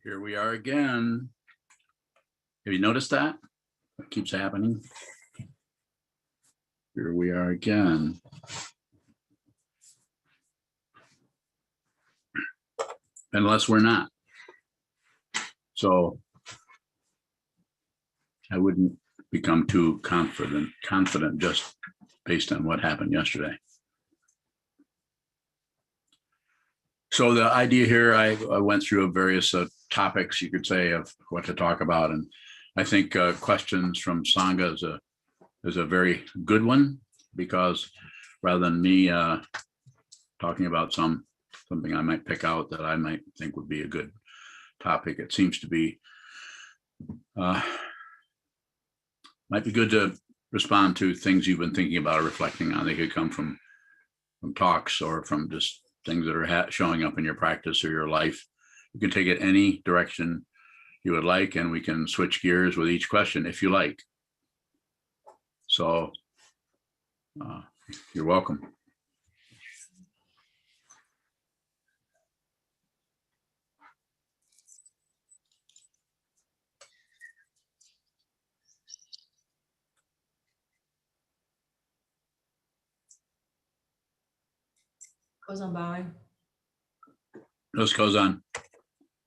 Here we are again. Have you noticed that? It keeps happening. Here we are again. Unless we're not. So I wouldn't become too confident just based on what happened yesterday. So the idea here, I went through various topics, you could say, of what to talk about. And I think questions from Sangha is a very good one, because rather than me talking about something I might pick out that I might think would be a good topic, it seems to be, might be good to respond to things you've been thinking about or reflecting on. They could come from talks or from just things that are showing up in your practice or your life. You can take it any direction you would like, and we can switch gears with each question if you like. So you're welcome. Sokuzan bowing. This goes on.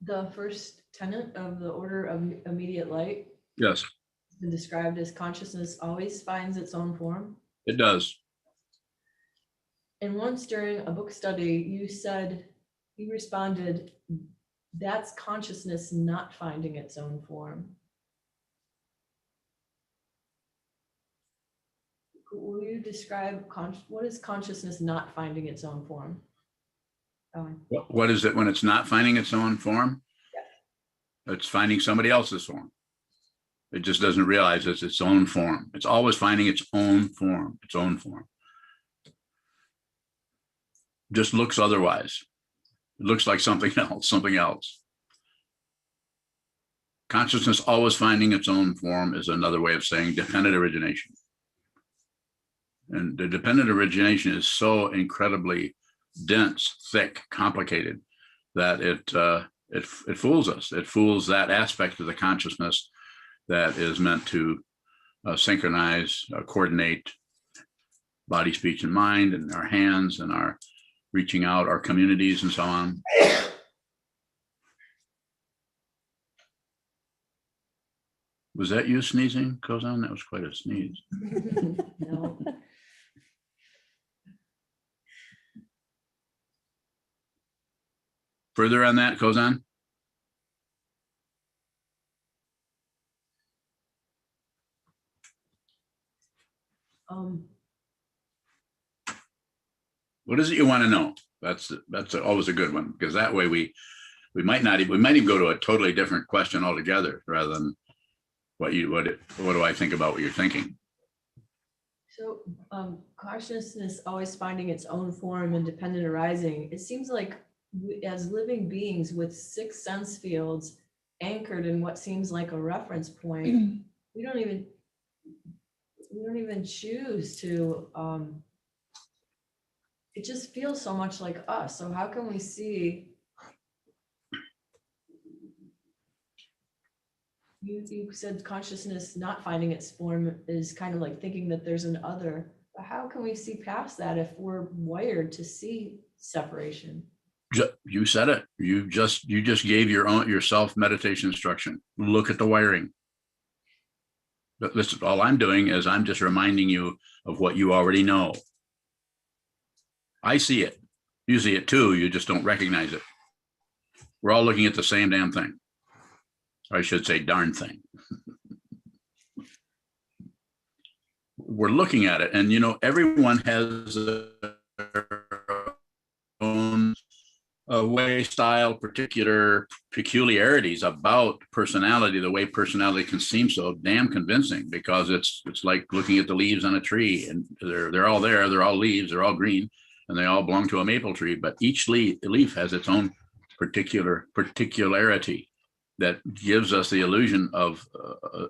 The first tenet of the order of immediate light. Yes. Has been described as consciousness always finds its own form. It does. And once during a book study, you responded, that's consciousness not finding its own form. Will you describe what is consciousness not finding its own form? What is it when it's not finding its own form? Yeah. It's finding somebody else's form. It just doesn't realize it's its own form. It's always finding its own form, Just looks otherwise. It looks like something else. Consciousness always finding its own form is another way of saying dependent origination. And the dependent origination is so incredibly dense, thick, complicated that it fools us. It fools that aspect of the consciousness that is meant to synchronize, coordinate body, speech, and mind, and our hands, and our reaching out, our communities, and so on. Was that you sneezing, Sokuzan? That was quite a sneeze. No. Further on that, Sokuzan? What is it you want to know? That's always a good one, because that way we might even go to a totally different question altogether, rather than what do I think about what you're thinking. So consciousness always finding its own form and dependent arising. It seems like as living beings with 6 sense fields anchored in what seems like a reference point, we don't even choose to, it just feels so much like us. So how can we see, you said consciousness not finding its form is kind of like thinking that there's an other, but how can we see past that if we're wired to see separation? You said it. You just gave yourself meditation instruction. Look at the wiring. But listen, all I'm doing is I'm just reminding you of what you already know. I see it. You see it too. You just don't recognize it. We're all looking at the same damn thing. I should say darn thing. We're looking at it, and everyone has their own way, style, particular peculiarities about personality. The way personality can seem so damn convincing, because it's like looking at the leaves on a tree, and they're all there. They're all leaves. They're all green, and they all belong to a maple tree. But each leaf has its own particularity that gives us the illusion of.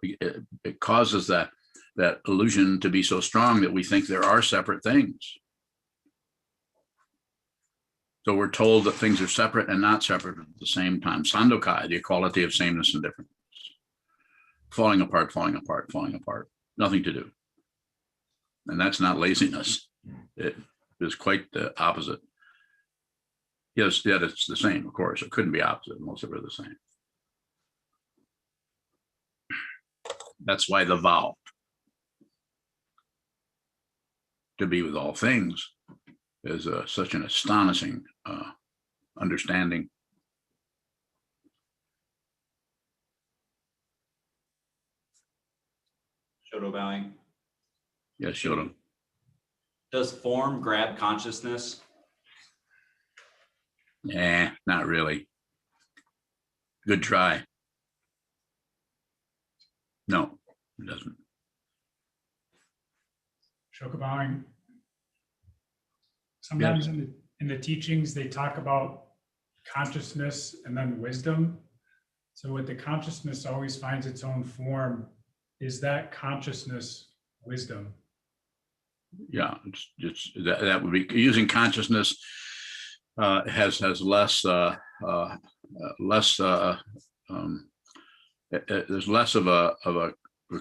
It causes that illusion to be so strong that we think there are separate things. So we're told that things are separate and not separate at the same time. Sandokai, the equality of sameness and difference. Falling apart, falling apart, falling apart. Nothing to do. And that's not laziness. It is quite the opposite. Yes, yet it's the same, of course. It couldn't be opposite. Most of it are the same. That's why the vow to be with all things is such an astonishing understanding. Shoto bowing. Yes, Shoto. Does form grab consciousness? Not really. Good try. No, it doesn't. Shokabowing. Sometimes in the teachings, they talk about consciousness and then wisdom. So with the consciousness always finds its own form, is that consciousness wisdom? Yeah, it's that would be using consciousness has less there's less of a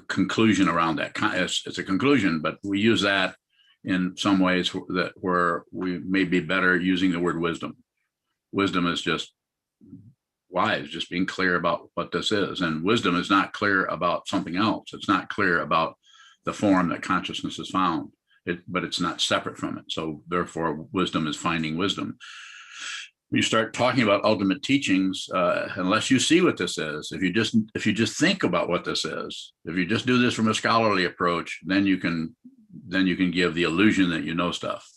conclusion around that. It's a conclusion, but we use that in some ways where we may be better using the word wisdom. Wisdom is just wise, just being clear about what this is. And wisdom is not clear about something else. It's not clear about the form that consciousness is found, but it's not separate from it. So therefore, wisdom is finding wisdom. When you start talking about ultimate teachings, unless you see what this is, if you just think about what this is, if you just do this from a scholarly approach, then you can give the illusion that you know stuff.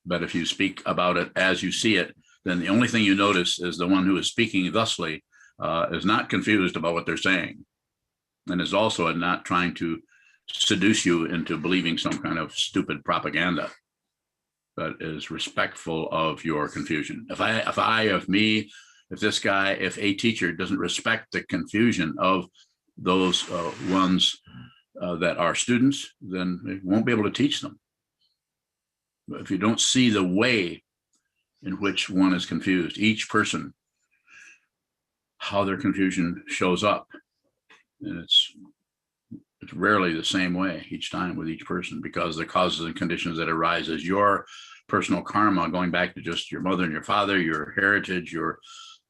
But if you speak about it as you see it, then the only thing you notice is the one who is speaking thusly is not confused about what they're saying, and is also not trying to seduce you into believing some kind of stupid propaganda, but is respectful of your confusion. If a teacher doesn't respect the confusion of those ones that are students, then they won't be able to teach them. But if you don't see the way in which one is confused, each person, how their confusion shows up, and it's rarely the same way each time with each person, because the causes and conditions that arise as your personal karma, going back to just your mother and your father, your heritage, your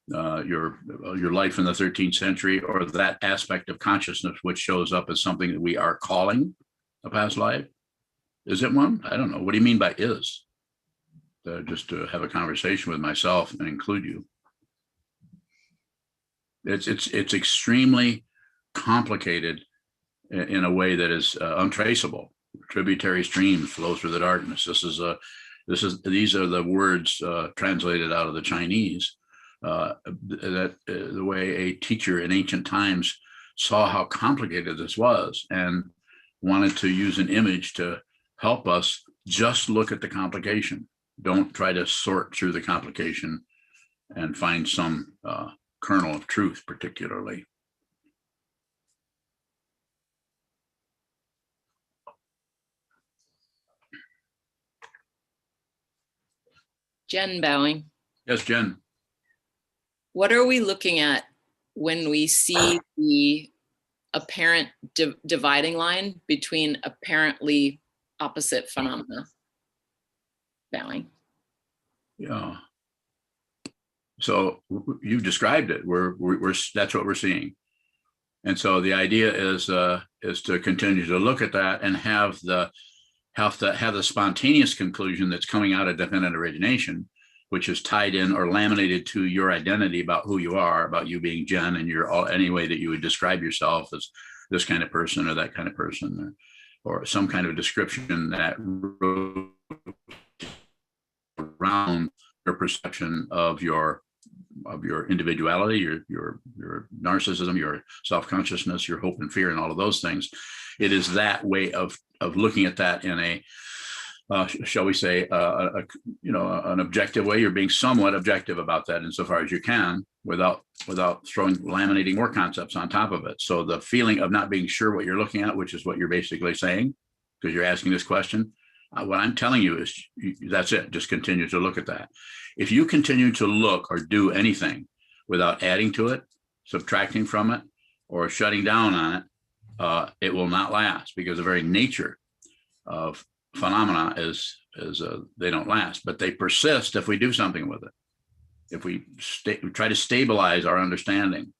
life in the 13th century, or that aspect of consciousness which shows up as something that we are calling a past life. Is it one? I don't know. What do you mean by is? Just to have a conversation with myself and include you. It's extremely complicated in a way that is untraceable. Tributary streams flow through the darkness. These are the words translated out of the Chinese. That the way a teacher in ancient times saw how complicated this was and wanted to use an image to help us just look at the complication. Don't try to sort through the complication and find some kernel of truth, particularly. Jen bowing. Yes, Jen. What are we looking at when we see the apparent dividing line between apparently opposite phenomena? Bowing. Yeah. So you described it. We're that's what we're seeing, and so the idea is to continue to look at that and have the spontaneous conclusion that's coming out of dependent origination, which is tied in or laminated to your identity about who you are, about you being Jen, and any way that you would describe yourself as this kind of person or that kind of person, or some kind of description that around your perception of your individuality, your narcissism, your self-consciousness, your hope and fear, and all of those things. It is that way of looking at that in a shall we say an objective way. You're being somewhat objective about that insofar as you can, without laminating more concepts on top of it. So the feeling of not being sure what you're looking at, which is what you're basically saying, because you're asking this question, What I'm telling you is that's it. Just continue to look at that. If you continue to look or do anything without adding to it, subtracting from it, or shutting down on it, it will not last, because the very nature of phenomena is they don't last, but they persist if we do something with it. If we try to stabilize our understanding.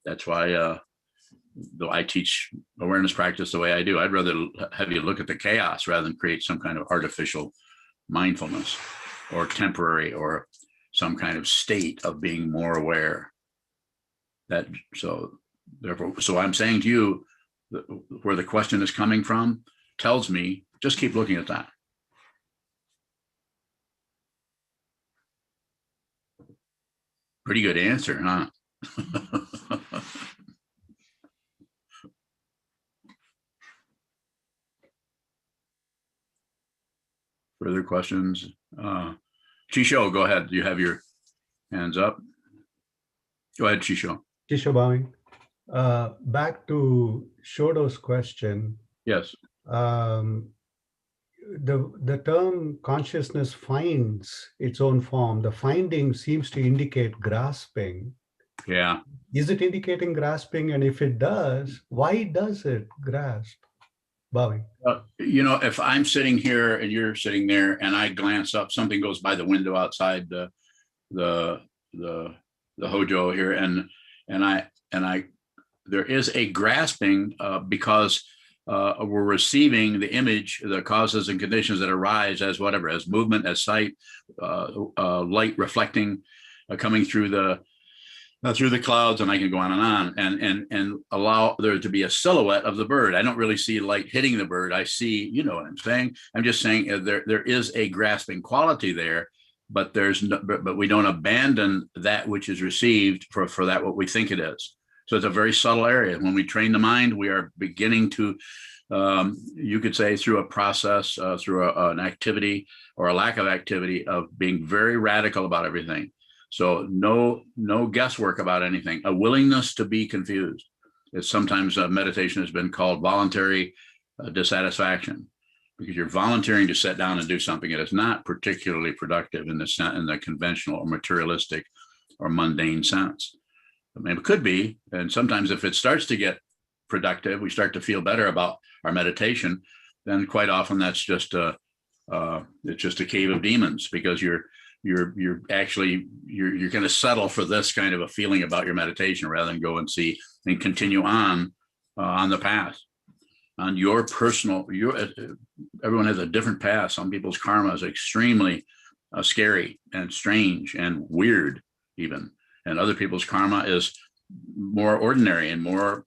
That's why though I teach awareness practice the way I do, I'd rather have you look at the chaos rather than create some kind of artificial mindfulness or temporary or some kind of state of being more aware. That so therefore, so I'm saying to you, where the question is coming from tells me just keep looking at that. Pretty good answer, huh? Further questions? Chisho, go ahead. You have your hands up. Go ahead, Chisho. Kisho bowing. Back to Shodo's question. Yes. The term consciousness finds its own form. The finding seems to indicate grasping. Yeah. Is it indicating grasping? And if it does, why does it grasp? Bowing. You know, if I'm sitting here and you're sitting there, and I glance up, something goes by the window outside the hojo here, and I there is a grasping because we're receiving the image, the causes and conditions that arise as whatever, as movement, as sight, light reflecting, coming through the clouds, and I can go on and allow there to be a silhouette of the bird. I don't really see light hitting the bird. I see, you know what I'm saying? I'm just saying there is a grasping quality there, but but we don't abandon that which is received for that what we think it is. So it's a very subtle area. When we train the mind, we are beginning to, you could say, through a process, through an activity or a lack of activity, of being very radical about everything. So no guesswork about anything, a willingness to be confused. It's sometimes meditation has been called voluntary dissatisfaction, because you're volunteering to sit down and do something that is not particularly productive in the conventional or materialistic or mundane sense. I mean, it could be, and sometimes if it starts to get productive, we start to feel better about our meditation, then quite often that's just it's just a cave of demons, because you're going to settle for this kind of a feeling about your meditation rather than go and see and continue on the path, on your personal. Everyone has a different path. Some people's karma is extremely scary and strange and weird even, and other people's karma is more ordinary and more,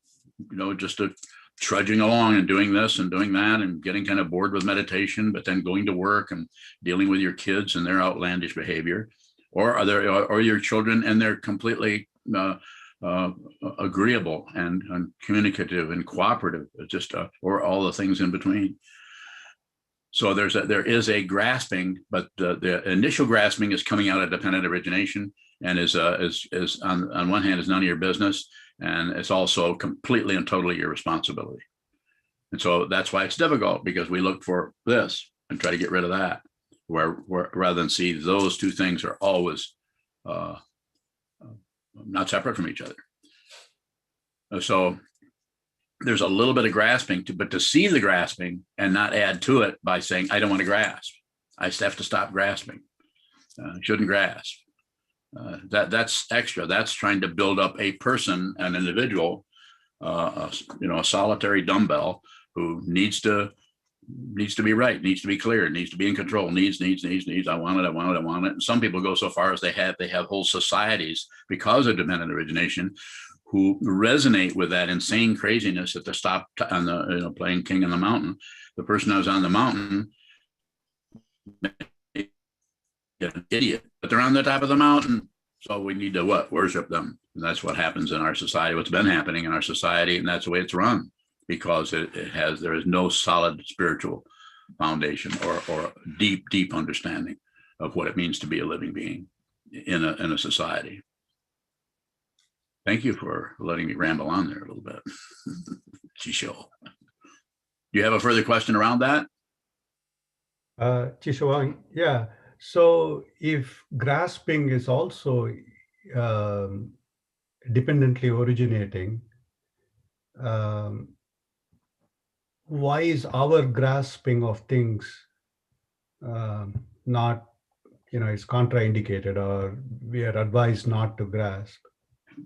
just a trudging along and doing this and doing that and getting kind of bored with meditation, but then going to work and dealing with your kids and their outlandish behavior, or your children and they're completely agreeable and communicative and cooperative, or all the things in between. So there is a grasping, but the initial grasping is coming out of dependent origination, and is on one hand is none of your business, and it's also completely and totally your responsibility. And so that's why it's difficult, because we look for this and try to get rid of that, where rather than see those two things are always not separate from each other. So there's a little bit of grasping, but to see the grasping and not add to it by saying, I don't want to grasp. I have to stop grasping. Shouldn't grasp. That's extra. That's trying to build up a person, an individual, a solitary dumbbell who needs to be right, needs to be clear, needs to be in control, needs. I want it. And some people go so far as they have whole societies because of dependent origination who resonate with that insane craziness at the stop on the playing King on the Mountain. The person who's on the mountain, an idiot, but they're on the top of the mountain. So we need to worship them. And that's what happens in our society, what's been happening in our society. And that's the way it's run, because there is no solid spiritual foundation or deep understanding of what it means to be a living being in a society. Thank you for letting me ramble on there a little bit. Chisho. Do you have a further question around that? Chishavang, yeah. So if grasping is also um, dependently originating, um, why is our grasping of things not, it's contraindicated, or we are advised not to grasp?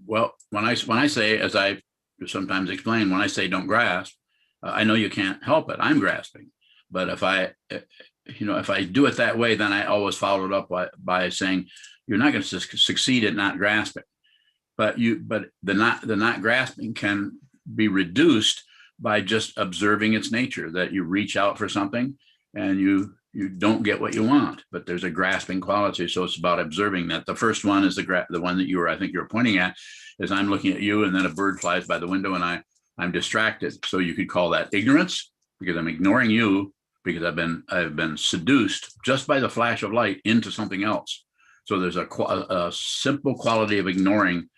Well, when I say, as I sometimes explain, when I say don't grasp, I know you can't help it. I'm grasping, but if I do it that way, then I always follow it up by saying you're not going to succeed at not grasping. But the not grasping can be reduced by just observing its nature, that you reach out for something and you don't get what you want, but there's a grasping quality. So it's about observing that. The first one is the one that I think you were pointing at, is I'm looking at you and then a bird flies by the window and I'm distracted. So you could call that ignorance, because I'm ignoring you because I've been seduced just by the flash of light into something else. So there's a simple quality of ignoring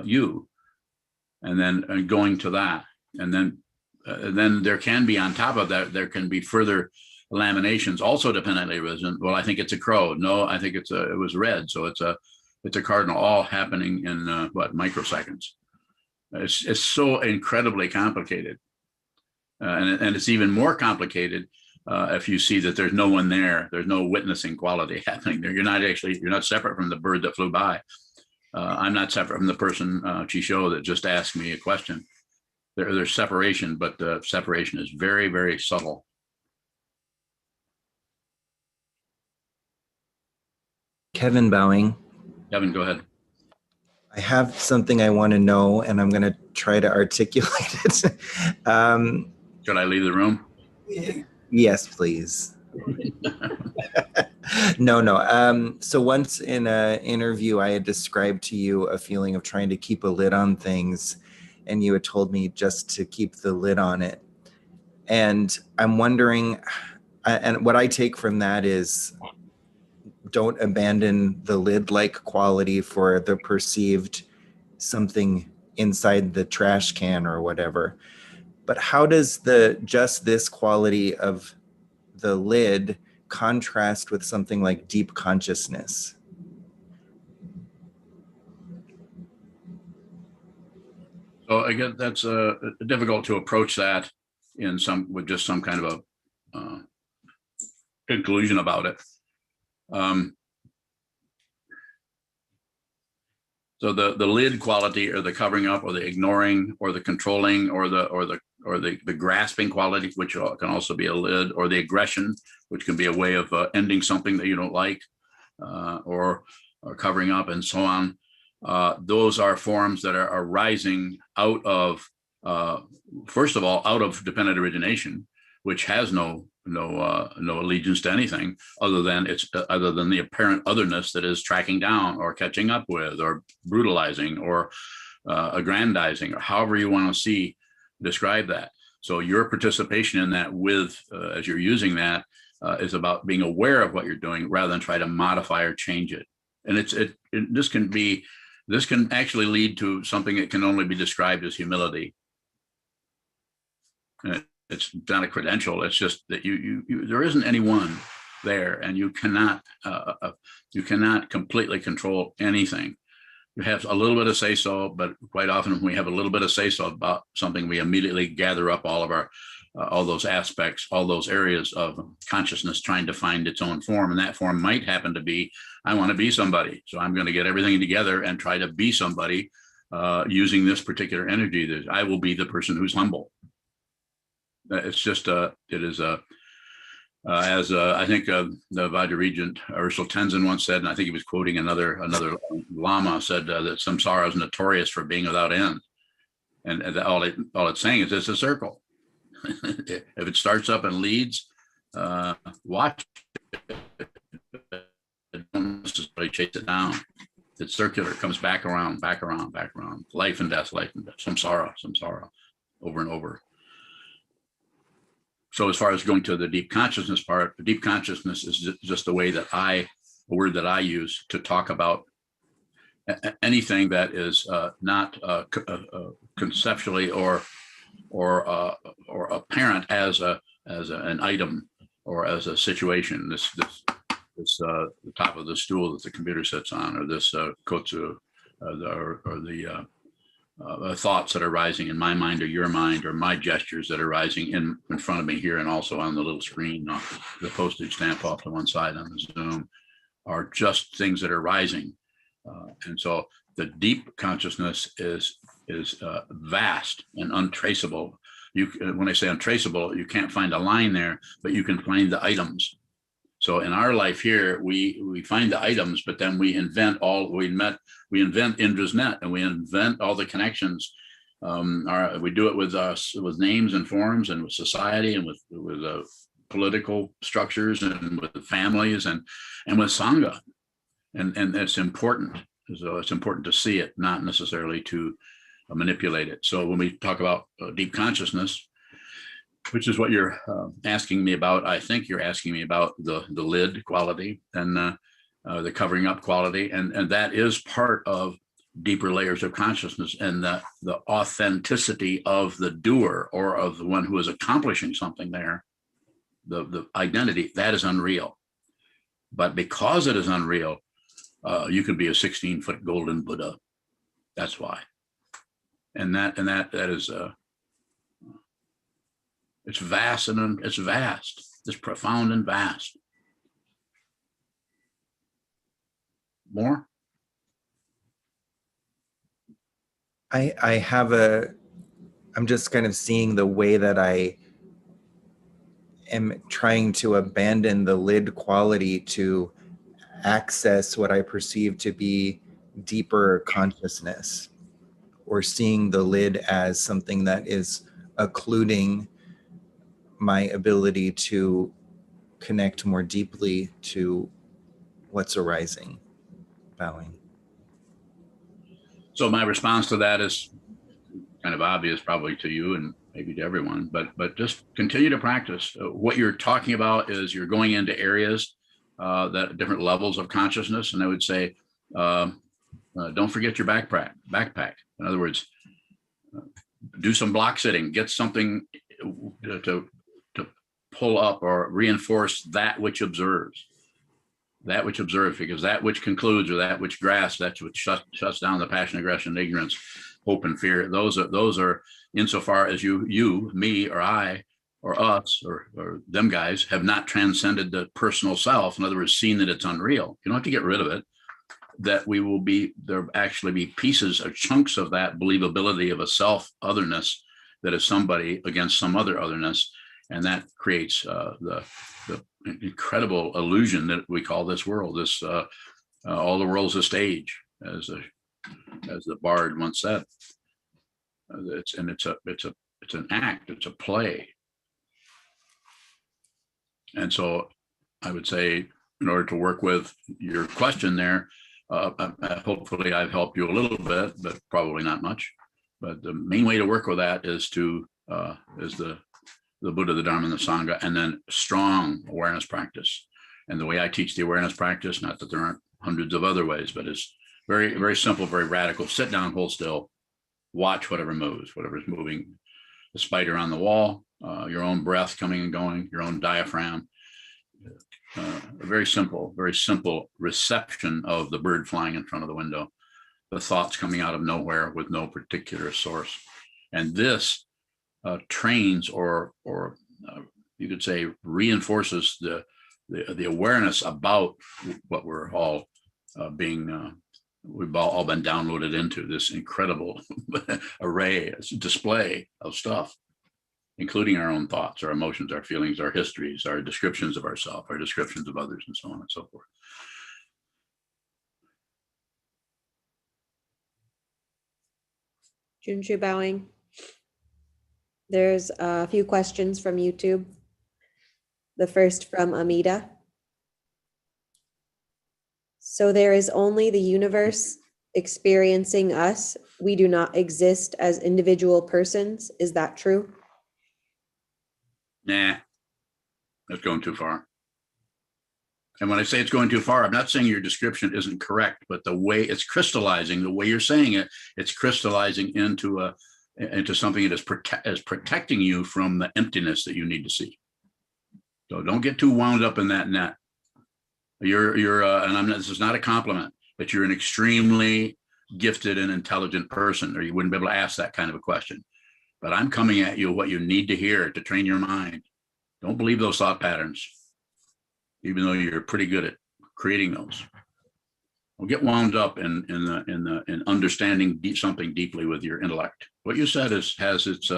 you, and then going to that, and then there can be, on top of that, there can be further laminations, also dependently arisen. Well, I think it's a crow. No, I think it was red. So it's a cardinal, all happening in microseconds. It's so incredibly complicated, and it's even more complicated if you see that there's no one there. There's no witnessing quality happening there. You're not separate from the bird that flew by. I'm not separate from the person, Chisho, that just asked me a question. There's separation, but the separation is very, very subtle. Kevin Bowing. Kevin, go ahead. I have something I want to know, and I'm going to try to articulate it. Should I leave the room? Yes, please. No. So once in an interview, I had described to you a feeling of trying to keep a lid on things, and you had told me just to keep the lid on it. And I'm wondering, and what I take from that is, don't abandon the lid-like quality for the perceived something inside the trash can or whatever. But how does just this quality of the lid contrast with something like deep consciousness? So again, that's difficult to approach that with just some kind of a conclusion about it. So the lid quality, or the covering up, or the ignoring, or the controlling, or the grasping quality, which can also be a lid, or the aggression, which can be a way of ending something that you don't like, or covering up, and so on. Those are forms that are arising out of, first of all, out of dependent origination, which has no allegiance to anything other than the apparent otherness that is tracking down, or catching up with, or brutalizing, or aggrandizing, or however you want to describe that. So your participation in that as you're using that, is about being aware of what you're doing rather than try to modify or change it. And this can actually lead to something that can only be described as humility. It's not a credential. It's just that there isn't anyone there, and you cannot completely control anything. You have a little bit of say so, but quite often when we have a little bit of say so about something, we immediately gather up all of our all those aspects, all those areas of consciousness trying to find its own form, and that form might happen to be, I want to be somebody, so I'm going to get everything together and try to be somebody using this particular energy. That I will be the person who's humble. It's just as I think the Vajra regent Ursula Tenzin once said, and I think he was quoting another Lama, said that samsara is notorious for being without end, and all it's saying is it's a circle. If it starts up and leads, watch it. Don't necessarily chase it down. It's circular. It comes back around, back around, back around. Life and death, samsara, over and over. So as far as going to the deep consciousness part, the deep consciousness is just a word that I use to talk about anything that is not conceptually or apparent as an item or as a situation, the top of the stool that the computer sits on, or this kotsu, or the thoughts that are rising in my mind or your mind, or my gestures that are rising in front of me here and also on the little screen, the postage stamp off to one side on the Zoom, are just things that are rising. And so the deep consciousness is vast and untraceable. When I say untraceable, you can't find a line there, but you can find the items. So in our life here, we find the items, but then we invent Indra's net, and we invent all the connections. We do it with names and forms, and with society, and with political structures, and with families, and with Sangha. And it's important. So it's important to see it, not necessarily to manipulate it. So when we talk about deep consciousness, which is what you're asking me about, I think you're asking me about the lid quality and the covering up quality, and that is part of deeper layers of consciousness, and the authenticity of the doer, or of the one who is accomplishing something there, the identity, that is unreal. But because it is unreal, you can be a 16-foot golden Buddha. That's why. And that is it's vast, and it's vast. It's profound and vast. More? I'm just kind of seeing the way that I am trying to abandon the lid quality to access what I perceive to be deeper consciousness, or seeing the lid as something that is occluding my ability to connect more deeply to what's arising. Bowing. So my response to that is kind of obvious, probably to you and maybe to everyone, but just continue to practice. What you're talking about is you're going into areas that different levels of consciousness, and I would say, don't forget your backpack. In other words, do some block sitting, get something to pull up or reinforce that which observes. Because that which concludes, or that which grasps, that's what shuts down the passion, aggression, ignorance, hope, and fear. Those are insofar as you, me, or I, or us, or them guys have not transcended the personal self. In other words, seen that it's unreal. You don't have to get rid of it. That there'll actually be pieces or chunks of that believability of a self otherness that is somebody against some other otherness. And that creates the incredible illusion that we call this world. This all the world's a stage, as the bard once said. It's an act. It's a play. And so, I would say, in order to work with your question there, hopefully I've helped you a little bit, but probably not much. But the main way to work with that is the Buddha, the Dharma, and the Sangha, and then strong awareness practice. And the way I teach the awareness practice, not that there aren't hundreds of other ways, but it's very, very simple, very radical. Sit down, hold still, watch whatever moves, whatever's moving, the spider on the wall, your own breath coming and going, your own diaphragm. A very simple reception of the bird flying in front of the window, the thoughts coming out of nowhere with no particular source. And this trains, or you could say reinforces the awareness about what we're all we've all been downloaded into, this incredible array, display of stuff, including our own thoughts, our emotions, our feelings, our histories, our descriptions of ourselves, our descriptions of others, and so on and so forth. Junshu bowing. There's a few questions from YouTube. The first from Amita. So there is only the universe experiencing us. We do not exist as individual persons. Is that true? Nah, that's going too far. And when I say it's going too far, I'm not saying your description isn't correct, but the way it's crystallizing, the way you're saying it, it's crystallizing into something that is protecting you from the emptiness that you need to see. So don't get too wound up in that net. And I'm not, this is not a compliment, but you're an extremely gifted and intelligent person, or you wouldn't be able to ask that kind of a question. But I'm coming at you what you need to hear to train your mind. Don't believe those thought patterns, even though you're pretty good at creating those. Don't get wound up in understanding something deeply with your intellect. What you said has its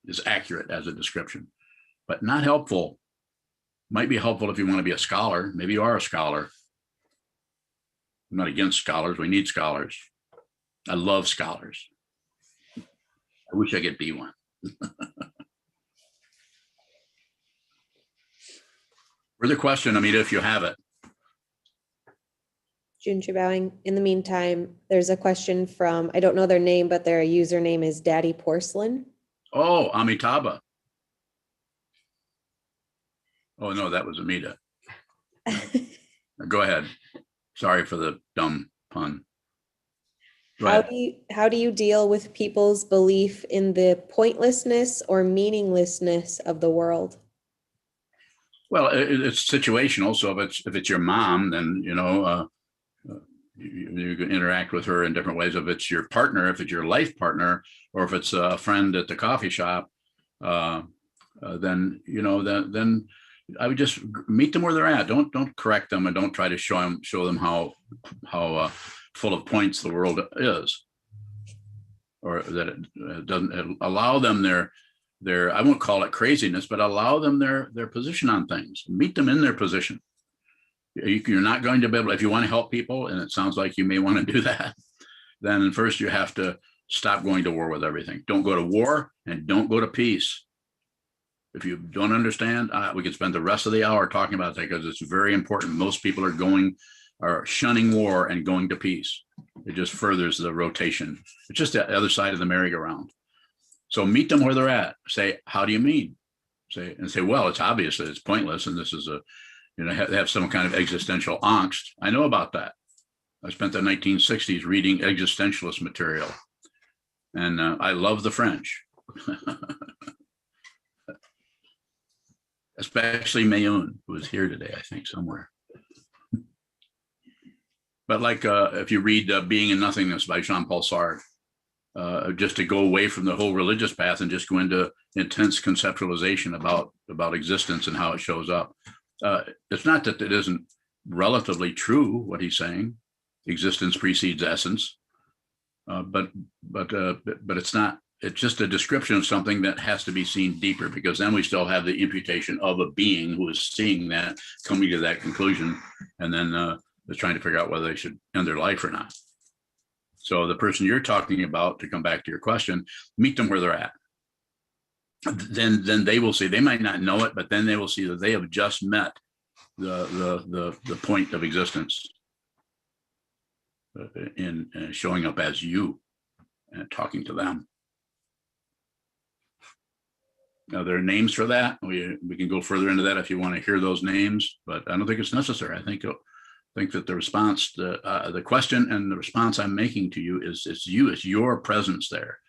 is accurate as a description, but not helpful. Might be helpful if you want to be a scholar. Maybe you are a scholar. I'm not against scholars. We need scholars. I love scholars. I wish I could be one. Further question, Amita, if you have it. Junchi bowing. In the meantime, there's a question from, I don't know their name, but their username is Daddy Porcelain. Oh, Amitabha. Oh, no, that was Amita. Go ahead. Sorry for the dumb pun. Go ahead. How do you deal with people's belief in the pointlessness or meaninglessness of the world? Well, it's situational. So if it's your mom, then you can interact with her in different ways. If it's your partner, if it's your life partner, or if it's a friend at the coffee shop, then I would just meet them where they're at. Don't correct them, and don't try to show them how full of points the world is, or that it doesn't allow them their I won't call it craziness, but allow them their position on things. Meet them in their position. You're not going to be able, if you want to help people, and it sounds like you may want to do that, then first you have to stop going to war with everything. Don't go to war and don't go to peace. If you don't understand, we could spend the rest of the hour talking about that because it's very important. Most people are shunning war and going to peace. It just furthers the rotation. It's just the other side of the merry-go-round. So meet them where they're at. Say, how do you mean? Say, well, it's obvious that it's pointless, and this is have some kind of existential angst. I know about that. I spent the 1960s reading existentialist material, and I love the French, especially Mayun, who is here today, I think, somewhere. But like if you read Being and Nothingness by Jean-Paul Sartre, just to go away from the whole religious path and just go into intense conceptualization about existence and how it shows up. It's not that it isn't relatively true what he's saying. Existence precedes essence, but it's not. It's just a description of something that has to be seen deeper, because then we still have the imputation of a being who is seeing that, coming to that conclusion, and then they're trying to figure out whether they should end their life or not. So the person you're talking about, to come back to your question, meet them where they're at. Then they will see. They might not know it, but then they will see that they have just met the point of existence in showing up as you and talking to them. Now, there are names for that. We can go further into that if you want to hear those names, but I don't think it's necessary. I think that the response, the question and the response I'm making to you is it's your presence there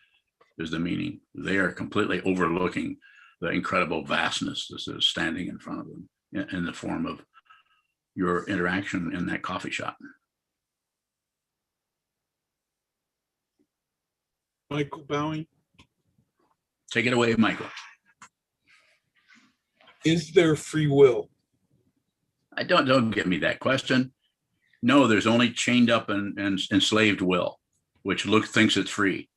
is the meaning. They are completely overlooking the incredible vastness that is standing in front of them in the form of your interaction in that coffee shop. Michael bowing. Take it away, Michael. Is there free will? Don't give me that question. No, there's only chained up and enslaved will, which thinks it's free.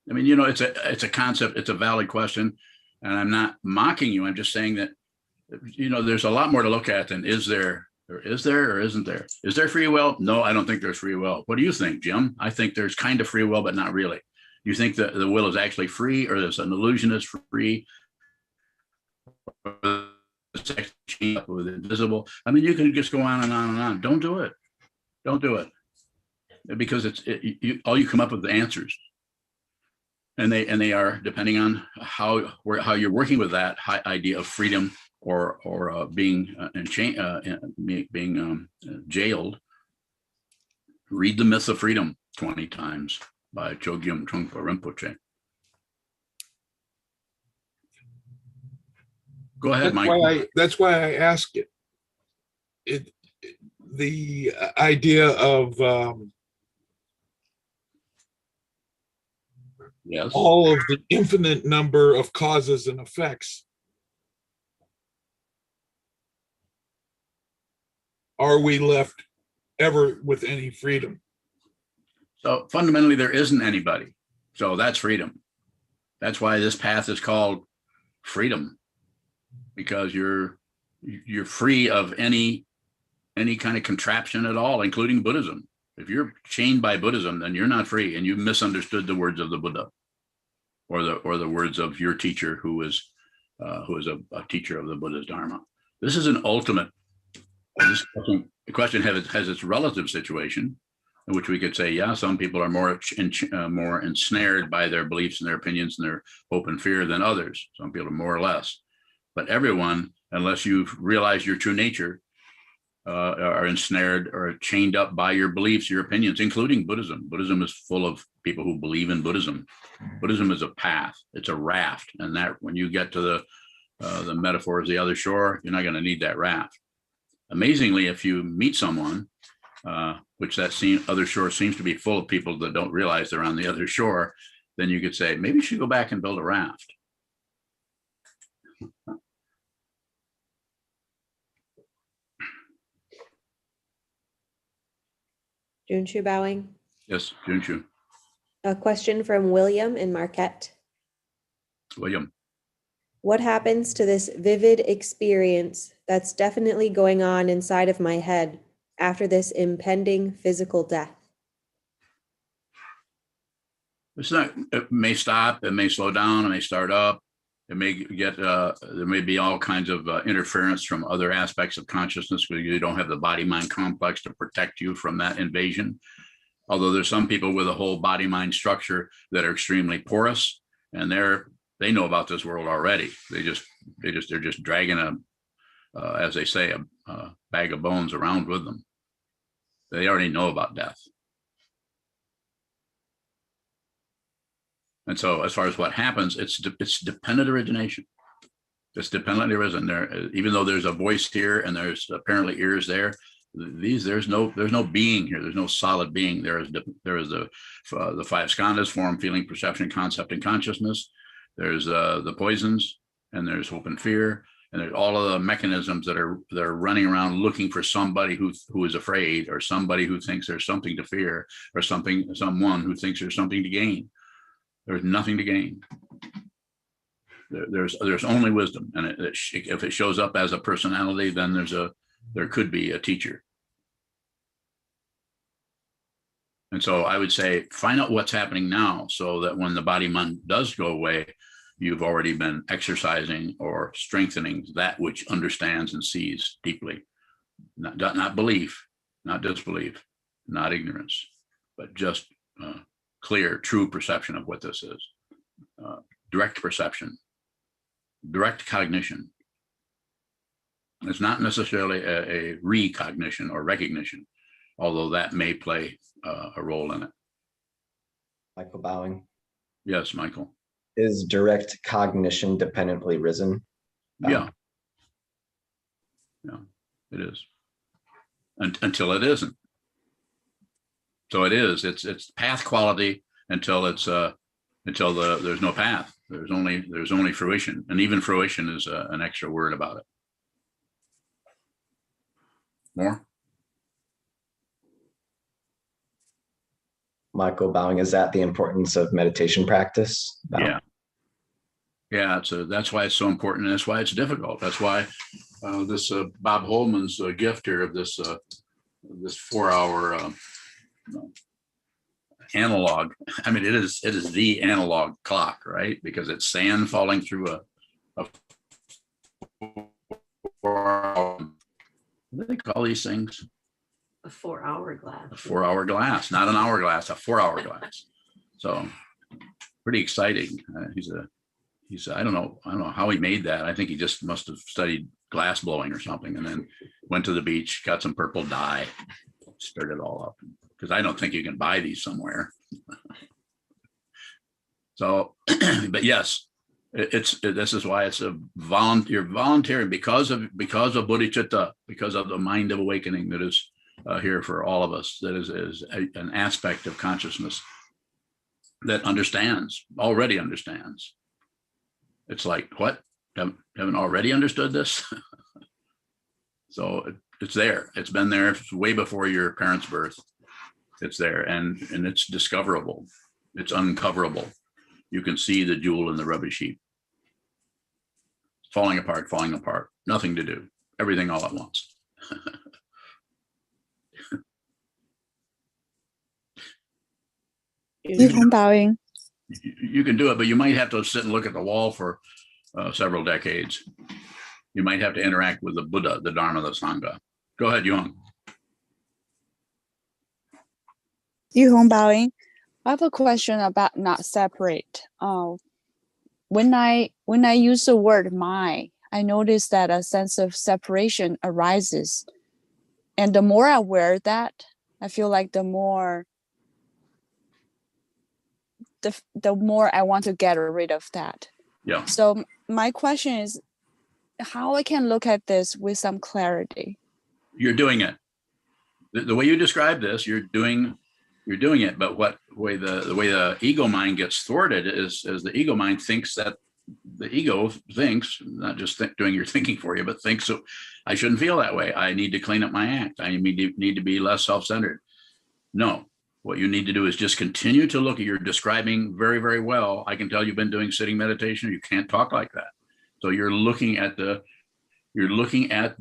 I mean, it's a concept. It's a valid question, and I'm not mocking you. I'm just saying that, there's a lot more to look at than is there or isn't there. Is there free will? No, I don't think there's free will. What do you think, Jim? I think there's kind of free will, but not really. You think that the will is actually free, or there's an illusion is free? It's actually with invisible. I mean, you can just go on and on and on. Don't do it. Don't do it, because all you come up with the answers, and they are depending on how you're working with that idea of freedom or being jailed. Read The Myth of Freedom 20 times by Chogyam Trungpa Rinpoche. Go ahead, That's Mike. that's why I ask it. The idea of Yes. all of the infinite number of causes and effects. Are we left ever with any freedom? So fundamentally, there isn't anybody. So that's freedom. That's why this path is called freedom, because you're free of any kind of contraption at all, including Buddhism. If you're chained by Buddhism, then you're not free, and you misunderstood the words of the Buddha, or the words of your teacher, who is a teacher of the Buddha's Dharma. This is an ultimate. The question has its relative situation, in which we could say, yeah, some people are more ensnared by their beliefs and their opinions and their hope and fear than others. Some people are more or less, but everyone, unless you've realized your true nature, are ensnared or chained up by your beliefs, your opinions, including Buddhism. Buddhism is full of people who believe in Buddhism. Buddhism is a path, it's a raft, and that when you get to the metaphor of the other shore, you're not going to need that raft. Amazingly, if you meet someone, which that other shore seems to be full of people that don't realize they're on the other shore, then you could say, maybe you should go back and build a raft. Junshu bowing. Yes, Junshu. A question from William in Marquette. William. What happens to this vivid experience that's definitely going on inside of my head after this impending physical death? It may stop, it may slow down, it may start up, it may get, there may be all kinds of interference from other aspects of consciousness, because you don't have the body-mind complex to protect you from that invasion. Although there's some people with a whole body-mind structure that are extremely porous, and they know about this world already. They're just dragging as they say, a bag of bones around with them. They already know about death. And so as far as what happens, it's dependent origination. It's dependent origin there, even though there's a voice here and there's apparently ears there. There's no being here. There's no solid being. There is the five skandhas: form, feeling, perception, concept, and consciousness. There's the poisons, and there's hope and fear, and there's all of the mechanisms that are running around looking for somebody who is afraid, or somebody who thinks there's something to fear, or someone who thinks there's something to gain. There's nothing to gain. There's only wisdom, and if it shows up as a personality, then there could be a teacher. And so I would say, find out what's happening now, so that when the body mind does go away, you've already been exercising or strengthening that which understands and sees deeply. Not belief, not disbelief, not ignorance, but just clear, true perception of what this is. Direct perception, direct cognition. It's not necessarily a recognition or recognition, although that may play a role in it. Michael bowing. Yes, Michael. Is direct cognition dependently risen? Yeah. Yeah, it is. Until it isn't. So it is. It's path quality until there's no path. There's only fruition, and even fruition is an extra word about it. More? Michael bowing, is that the importance of meditation practice? Yeah. Yeah, that's why it's so important, and that's why it's difficult. That's why this Bob Holman's gift here of this 4-hour analog. I mean, it is the analog clock, right? Because it's sand falling through a 4-hour, what do they call these things? A 4-hour glass. A 4-hour glass, not an hourglass, a 4-hour glass. So pretty exciting. He's I don't know how he made that. I think he just must have studied glass blowing or something, and then went to the beach, got some purple dye, stirred it all up, because I don't think you can buy these somewhere. So, but yes, This is why it's you're volunteering because of bodhicitta, because of the mind of awakening that is here for all of us. That is an aspect of consciousness that already understands. It's like, what? Haven't already understood this? So it's there. It's been there way before your parents' birth. It's there, and it's discoverable. It's uncoverable. You can see the jewel in the rubbish heap. Falling apart. Nothing to do. Everything all at once. You can do it, but you might have to sit and look at the wall for several decades. You might have to interact with the Buddha, the Dharma, the Sangha. Go ahead, Yuhong. I have a question about not separate. When I use the word "my," I notice that a sense of separation arises, and the more I wear that, I feel like the more I want to get rid of that. Yeah. So my question is, how I can look at this with some clarity? You're doing it. The way you describe this, you're doing it. But the way the ego mind gets thwarted is the ego mind thinks that the ego thinks, not just doing your thinking for you, but thinks, so I shouldn't feel that way. I need to clean up my act. I need to be less self-centered. No, what you need to do is just continue to look at, you're describing very, very well. I can tell you've been doing sitting meditation. You can't talk like that. So you're looking at the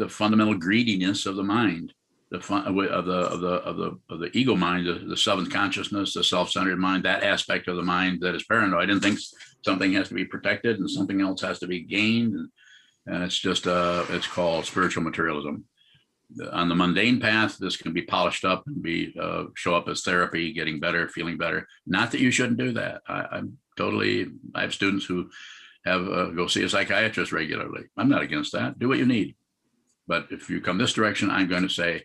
fundamental greediness of the mind, of the ego mind, the seventh consciousness, the self-centered mind, that aspect of the mind that is paranoid and thinks something has to be protected and something else has to be gained, and it's just it's called spiritual materialism. On the mundane path, this can be polished up and show up as therapy, getting better, feeling better. Not that you shouldn't do that. I have students who have go see a psychiatrist regularly. I'm not against that. Do what you need. But if you come this direction, I'm going to say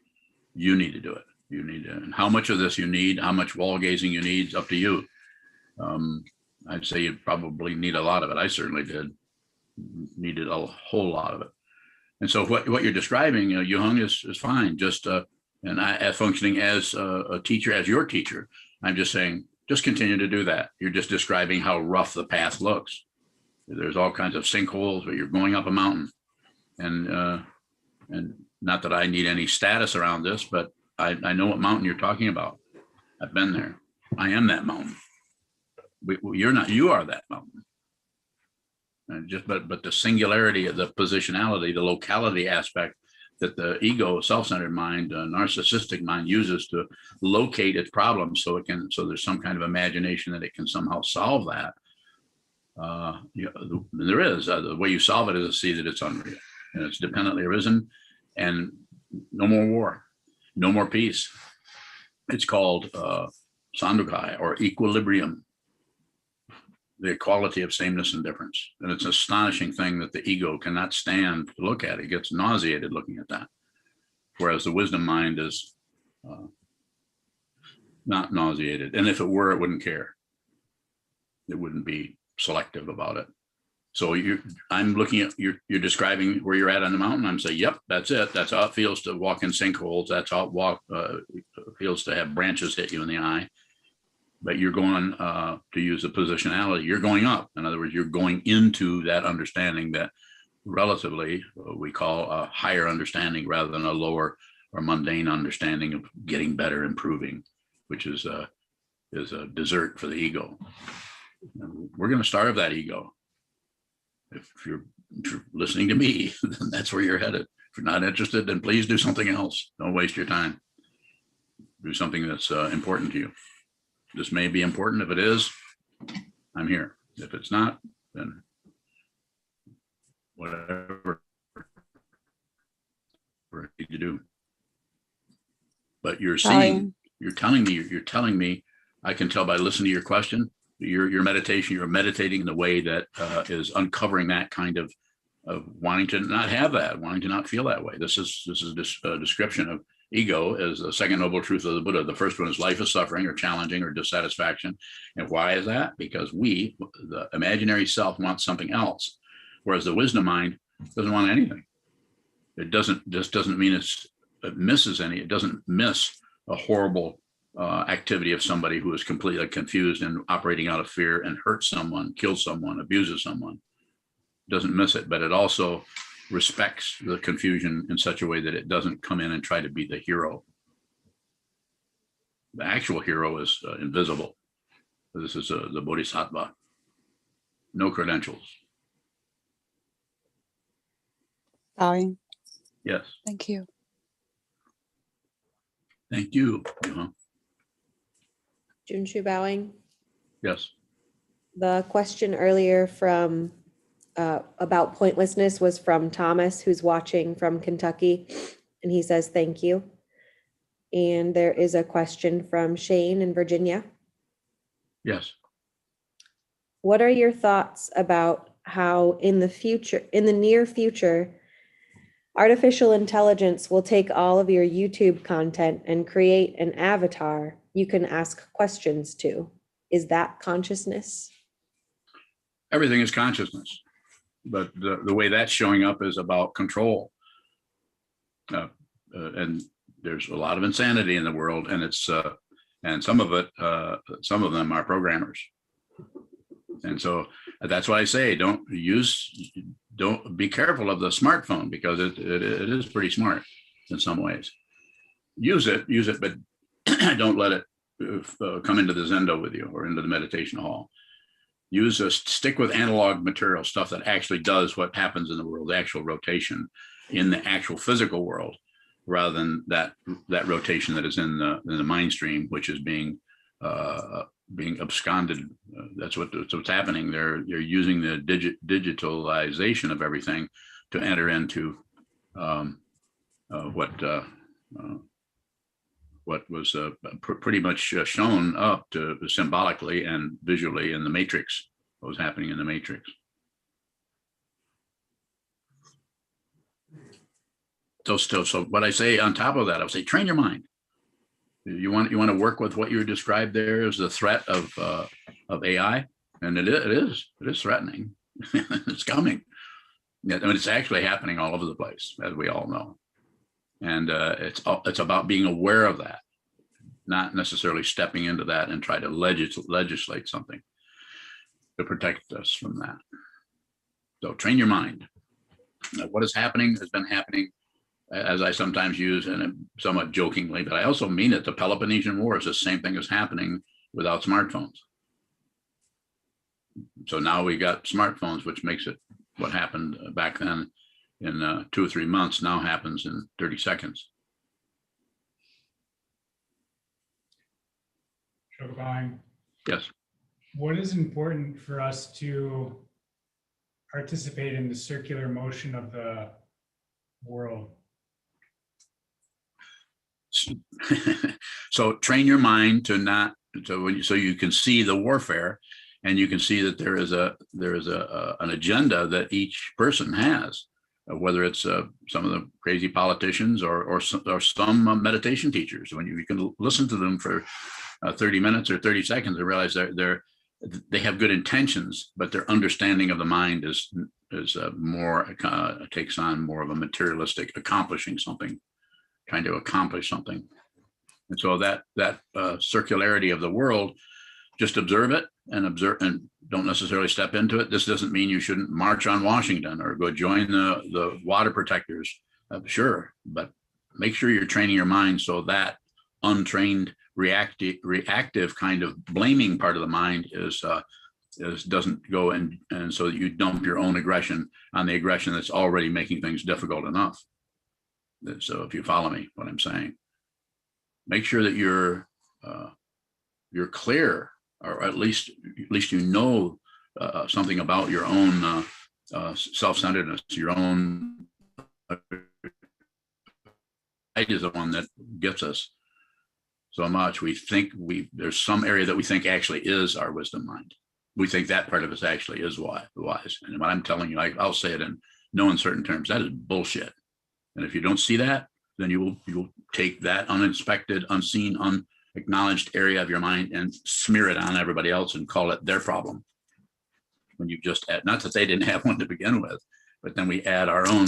you need to do it. You need to, and how much of this you need, how much wall gazing you need, is up to you. I'd say you probably need a lot of it. I certainly needed a whole lot of it. And so what you're describing, Yuhong, is fine. Just and I, functioning as a teacher, as your teacher, I'm just saying, just continue to do that. You're just describing how rough the path looks. There's all kinds of sinkholes, but you're going up a mountain, and not that I need any status around this, but I know what mountain you're talking about. I've been there. I am that mountain. You're not. You are that mountain. And but the singularity of the positionality, the locality aspect that the ego, self-centered mind, narcissistic mind uses to locate its problems, so there's some kind of imagination that it can somehow solve that. There is the way you solve it is to see that it's unreal and it's dependently arisen, and no more war, no more peace. It's called Sandukai, or equilibrium, the equality of sameness and difference. And it's an astonishing thing that the ego cannot stand to look at. It gets nauseated looking at that, whereas the wisdom mind is not nauseated. And if it were, it wouldn't care. It wouldn't be selective about it. So I'm looking at, you're describing where you're at on the mountain. I'm saying, yep, that's it. That's how it feels to walk in sinkholes. That's how it feels to have branches hit you in the eye. But you're going, to use the positionality, you're going up. In other words, you're going into that understanding that relatively we call a higher understanding rather than a lower or mundane understanding of getting better, improving, which is a dessert for the ego. And we're going to starve that ego. If you're listening to me, then that's where you're headed. If you're not interested, then please do something else. Don't waste your time. Do something that's important to you. This may be important. If it is, I'm here. If it's not, then whatever we need to do. But you're seeing, you're telling me, I can tell by listening to your question, your meditation, you're meditating in a way that is uncovering that kind of wanting to not have that, wanting to not feel that way. This is a description of ego is the second noble truth of the Buddha. The first one is life is suffering or challenging or dissatisfaction. And why is that? Because we, the imaginary self, wants something else, whereas the wisdom mind doesn't want anything. It doesn't mean it misses any. It doesn't miss a horrible activity of somebody who is completely confused and operating out of fear and hurts someone, kills someone, abuses someone. It doesn't miss it, but it also respects the confusion in such a way that it doesn't come in and try to be the hero. The actual hero is invisible. This is the Bodhisattva. No credentials. Bowing. Yes. Thank you. Thank you. Junshu bowing. Yes. The question earlier from about pointlessness was from Thomas, who's watching from Kentucky, and he says thank you. And there is a question from Shane in Virginia. Yes. What are your thoughts about how in the near future, artificial intelligence will take all of your YouTube content and create an avatar you can ask questions to? Is that consciousness? Everything is consciousness, but the way that's showing up is about control. And there's a lot of insanity in the world, and it's and some of them are programmers. And so that's why I say don't be careful of the smartphone, because it is pretty smart in some ways. Use it, but don't let it come into the Zendo with you or into the meditation hall. Stick with analog material, stuff that actually does what happens in the world, the actual rotation in the actual physical world, rather than that rotation that is in the mind stream, which is being absconded. That's what's happening. They're using the digitalization of everything to enter into what was pretty much shown up to symbolically and visually in the Matrix, what was happening in the Matrix. So what I say on top of that, I would say, train your mind. You want to work with what you described there as the threat of AI, and it is threatening. It's coming. I mean, it's actually happening all over the place, as we all know. And it's about being aware of that, not necessarily stepping into that and try to legislate something to protect us from that. So train your mind. What is happening has been happening, as I sometimes use, and somewhat jokingly, but I also mean it. The Peloponnesian War is the same thing as happening without smartphones. So now we got smartphones, which makes it what happened back then in 2 or 3 months now happens in 30 seconds. Shokubang, Yes. what is important for us to participate in the circular motion of the world? So train your mind to not, so you can see the warfare, and you can see that there is an agenda that each person has. Whether it's some of the crazy politicians or some meditation teachers, when you can listen to them for 30 minutes or 30 seconds and realize they have good intentions, but their understanding of the mind is more takes on more of a materialistic, accomplishing something, trying to accomplish something. And so that circularity of the world, just observe it and don't necessarily step into it. This doesn't mean you shouldn't march on Washington or go join the water protectors. Sure, but make sure you're training your mind so that untrained reactive kind of blaming part of the mind doesn't go and so that you dump your own aggression on the aggression that's already making things difficult enough. So if you follow me, what I'm saying, make sure that you're clear, or at least you know something about your own self-centeredness, your own is the one that gets us so much. We think there's some area that we think actually is our wisdom mind. We think that part of us actually is wise. And what I'm telling you, I'll say it in no uncertain terms, that is bullshit. And if you don't see that, then you will take that uninspected, unseen, unacknowledged area of your mind and smear it on everybody else and call it their problem. When you just add, not that they didn't have one to begin with, but then we add our own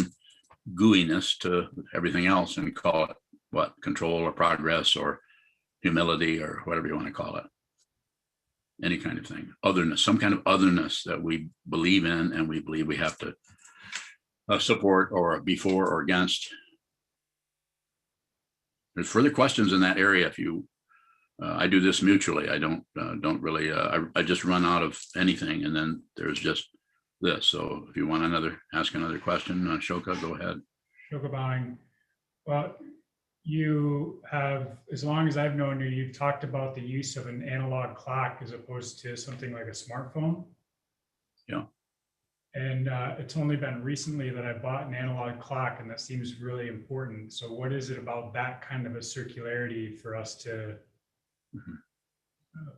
gooiness to everything else and call it what? Control or progress or humility or whatever you want to call it. Any kind of thing, otherness, some kind of otherness that we believe in and we believe we have to support or be for or against. There's further questions in that area. If you, I do this mutually. I don't really, I just run out of anything and then there's just this. So if you want ask another question, Shoka, go ahead. Shoka bowing. Well, you have, as long as I've known you, you've talked about the use of an analog clock as opposed to something like a smartphone. Yeah. And it's only been recently that I bought an analog clock, and that seems really important. So what is it about that kind of a circularity for us to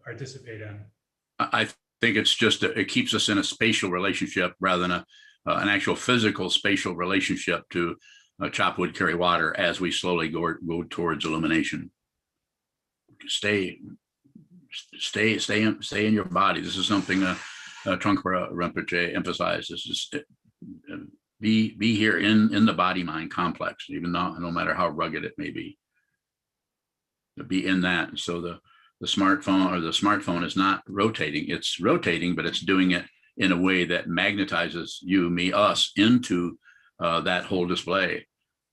participate in? I think it's just, it keeps us in a spatial relationship rather than an actual physical spatial relationship to chop wood, carry water as we slowly go towards illumination. Stay in your body. This is something Trungpa Rinpoche emphasized. This is be here in the body mind complex, even though no matter how rugged it may be. To be in that. So the smartphone is not rotating. It's rotating, but it's doing it in a way that magnetizes you, me, us into that whole display.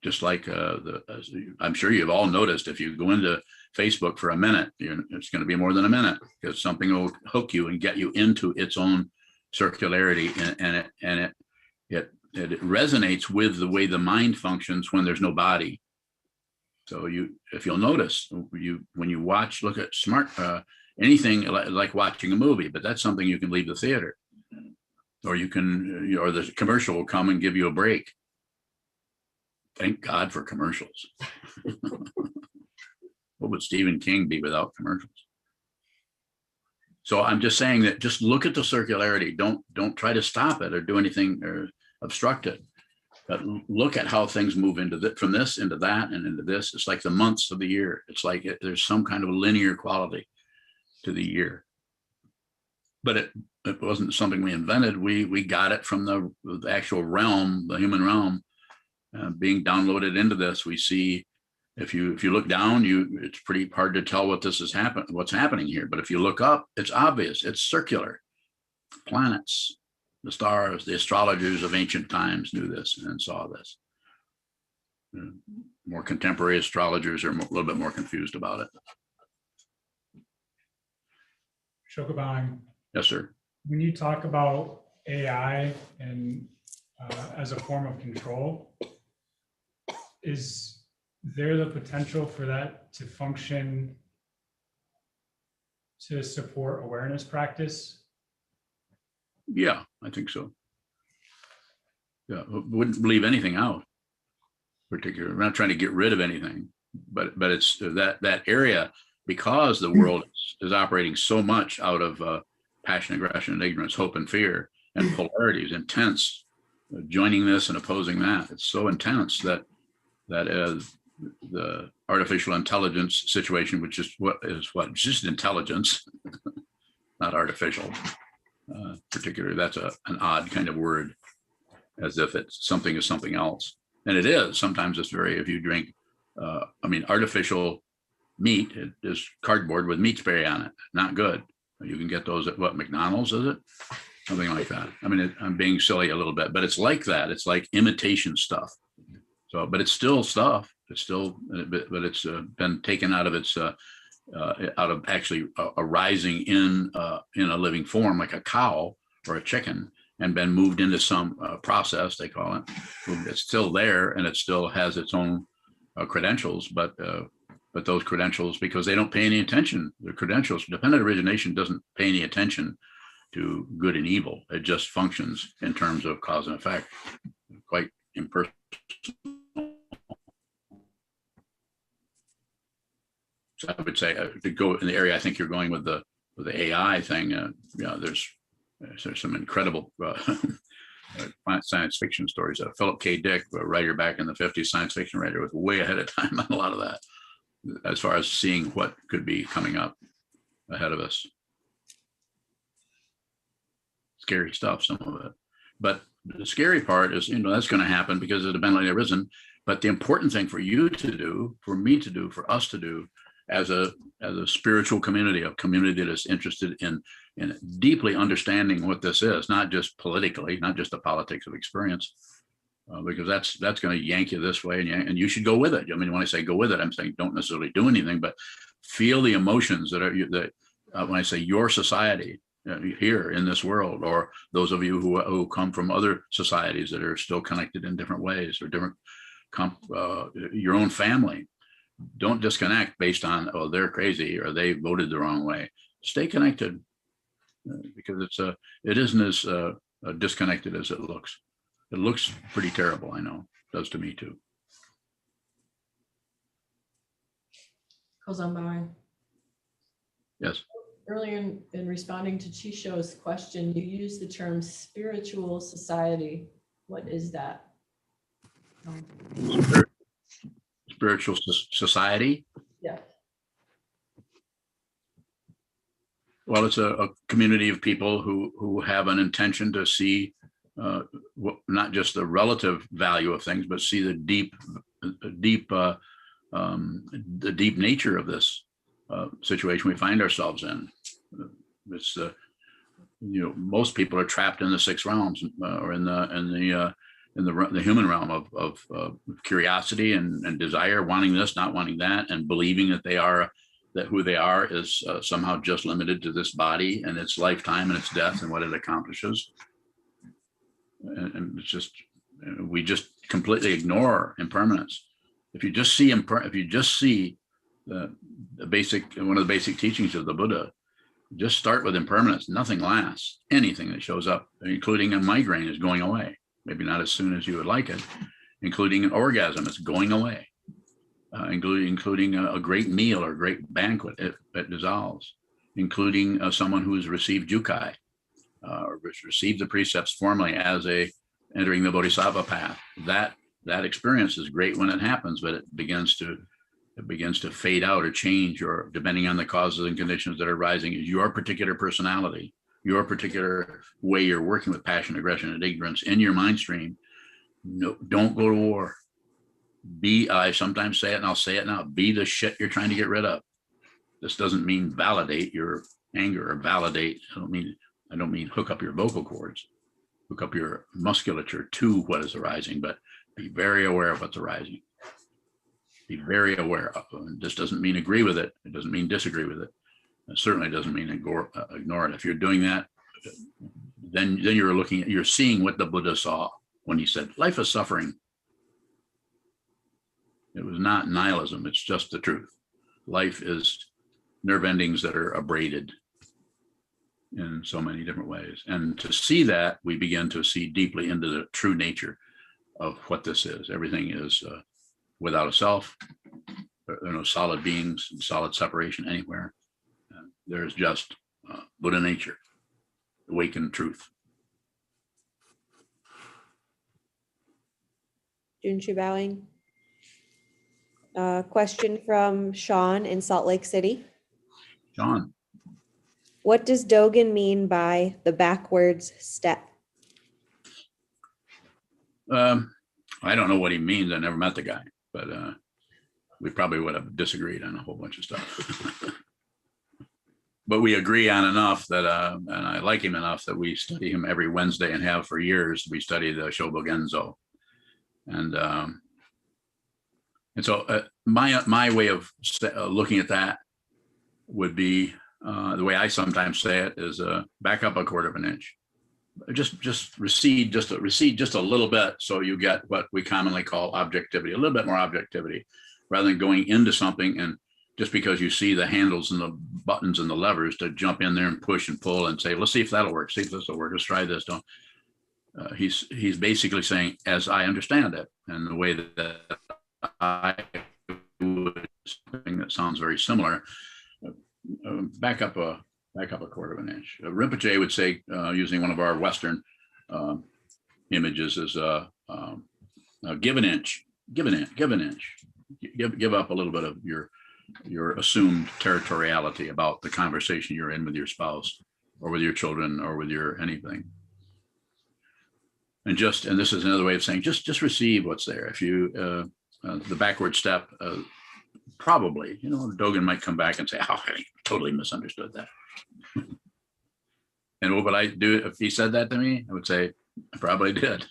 Just like I'm sure you've all noticed, if you go into Facebook for a minute, it's going to be more than a minute because something will hook you and get you into its own circularity, and it resonates with the way the mind functions when there's no body. So if you'll notice, when you look at anything like watching a movie, but that's something you can leave the theater, or you can, or the commercial will come and give you a break. Thank God for commercials. What would Stephen King be without commercials? So I'm just saying that just look at the circularity. Don't try to stop it or do anything or obstruct it. But look at how things move from this into that and into this. It's like the months of the year. It's like there's some kind of linear quality to the year. But it wasn't something we invented. We got it from the actual realm, the human realm, being downloaded into this. We see, if you look down, it's pretty hard to tell what's happening here. But if you look up, it's obvious. It's circular. Planets, the stars, the astrologers of ancient times knew this and saw this. More contemporary astrologers are a little bit more confused about it. Shokabang. Yes, sir. When you talk about AI and as a form of control, is there the potential for that to function to support awareness practice? Yeah, I think so. Yeah, wouldn't leave anything out. Particularly, we're not trying to get rid of anything, but it's that area, because the world is operating so much out of passion, aggression, and ignorance, hope and fear, and polarities, intense, joining this and opposing that. It's so intense that the artificial intelligence situation, which is just intelligence, not artificial. Particularly, that's an odd kind of word, as if it's something is something else, and it is. Sometimes it's if you drink, artificial meat is cardboard with meat spray on it. Not good. You can get those at McDonald's, is it? Something like that. I'm being silly a little bit, but it's like that. It's like imitation stuff. So, but it's still stuff. It's still, but it's been taken out of its, out of actually arising in a living form, like a cow or a chicken, and been moved into some process, they call it. It's still there, and it still has its own credentials, but those credentials, because they don't pay any attention, the credentials, dependent origination doesn't pay any attention to good and evil. It just functions in terms of cause and effect, quite impersonal. So I would say to go in the area I think you're going with the AI thing. There's some incredible science fiction stories. Philip K. Dick, a writer back in the 50s, science fiction writer, was way ahead of time on a lot of that, as far as seeing what could be coming up ahead of us. Scary stuff, some of it. But the scary part is, that's going to happen because of the mentally arisen. But the important thing for you to do, for me to do, for us to do, as a spiritual community, a community that is interested in deeply understanding what this is, not just politically, not just the politics of experience, because that's going to yank you this way, and you should go with it. I mean, when I say go with it, I'm saying don't necessarily do anything, but feel the emotions that when I say your society here in this world, or those of you who come from other societies that are still connected in different ways, or different, your own family. Don't disconnect based on, oh, they're crazy or they voted the wrong way. Stay connected, because it isn't as disconnected as it looks. It looks pretty terrible, I know. It does to me too. Goes on by. Yes. Earlier in responding to Chisho's question, you used the term spiritual society. What is that? Spiritual society? Yeah. Well, it's a community of people who have an intention to see not just the relative value of things, but see the deep nature of this situation we find ourselves in. It's most people are trapped in the six realms, or in the human realm of curiosity and desire, wanting this, not wanting that, and believing that who they are is somehow just limited to this body and its lifetime and its death and what it accomplishes. And it's just, we just completely ignore impermanence. If you just see the basic, one of the basic teachings of the Buddha, just start with impermanence. Nothing lasts. Anything that shows up, including a migraine, is going away. Maybe not as soon as you would like it. Including an orgasm, it's going away. Including a great meal or a great banquet, it dissolves. Including someone who has received jukai, or received the precepts formally as entering the bodhisattva path. That experience is great when it happens, but it begins to fade out or change, or depending on the causes and conditions that are rising, is your particular personality, your particular way you're working with passion, aggression, and ignorance in your mind stream. No, don't go to war. I sometimes say it, and I'll say it now, be the shit you're trying to get rid of. This doesn't mean validate your anger or validate. I don't mean hook up your vocal cords, hook up your musculature to what is arising, but be very aware of what's arising. Be very aware of it. This doesn't mean agree with it. It doesn't mean disagree with it. It certainly doesn't mean ignore it. If you're doing that, then you're seeing what the Buddha saw when he said, life is suffering. It was not nihilism. It's just the truth. Life is nerve endings that are abraded in so many different ways. And to see that, we begin to see deeply into the true nature of what this is. Everything is without a self. There are no solid beings, solid separation anywhere. There's just Buddha nature, awakened truth. Junshu bowing. Question from Sean in Salt Lake City. John. What does Dogen mean by the backwards step? I don't know what he means. I never met the guy, but we probably would have disagreed on a whole bunch of stuff. But we agree on enough that, and I like him enough that we study him every Wednesday and have for years. We study the Shobogenzo. And so my way of looking at that would be, the way I sometimes say it is back up a quarter of an inch. Just recede just a little bit, so you get what we commonly call objectivity, a little bit more objectivity, rather than going into something and just because you see the handles and the buttons and the levers to jump in there and push and pull and say, let's see if that'll work, see if this will work, let's try this. Don't. He's basically saying, as I understand it, and the way that I would, something that sounds very similar, back up a quarter of an inch. Rinpoche would say, using one of our Western images as give an inch, give an inch, give up a little bit of your assumed territoriality about the conversation you're in with your spouse or with your children or with your anything. And this is another way of saying, just receive what's there. If you, the backward step, probably, Dogen might come back and say, oh, I totally misunderstood that. And what would I do if he said that to me? I would say, I probably did.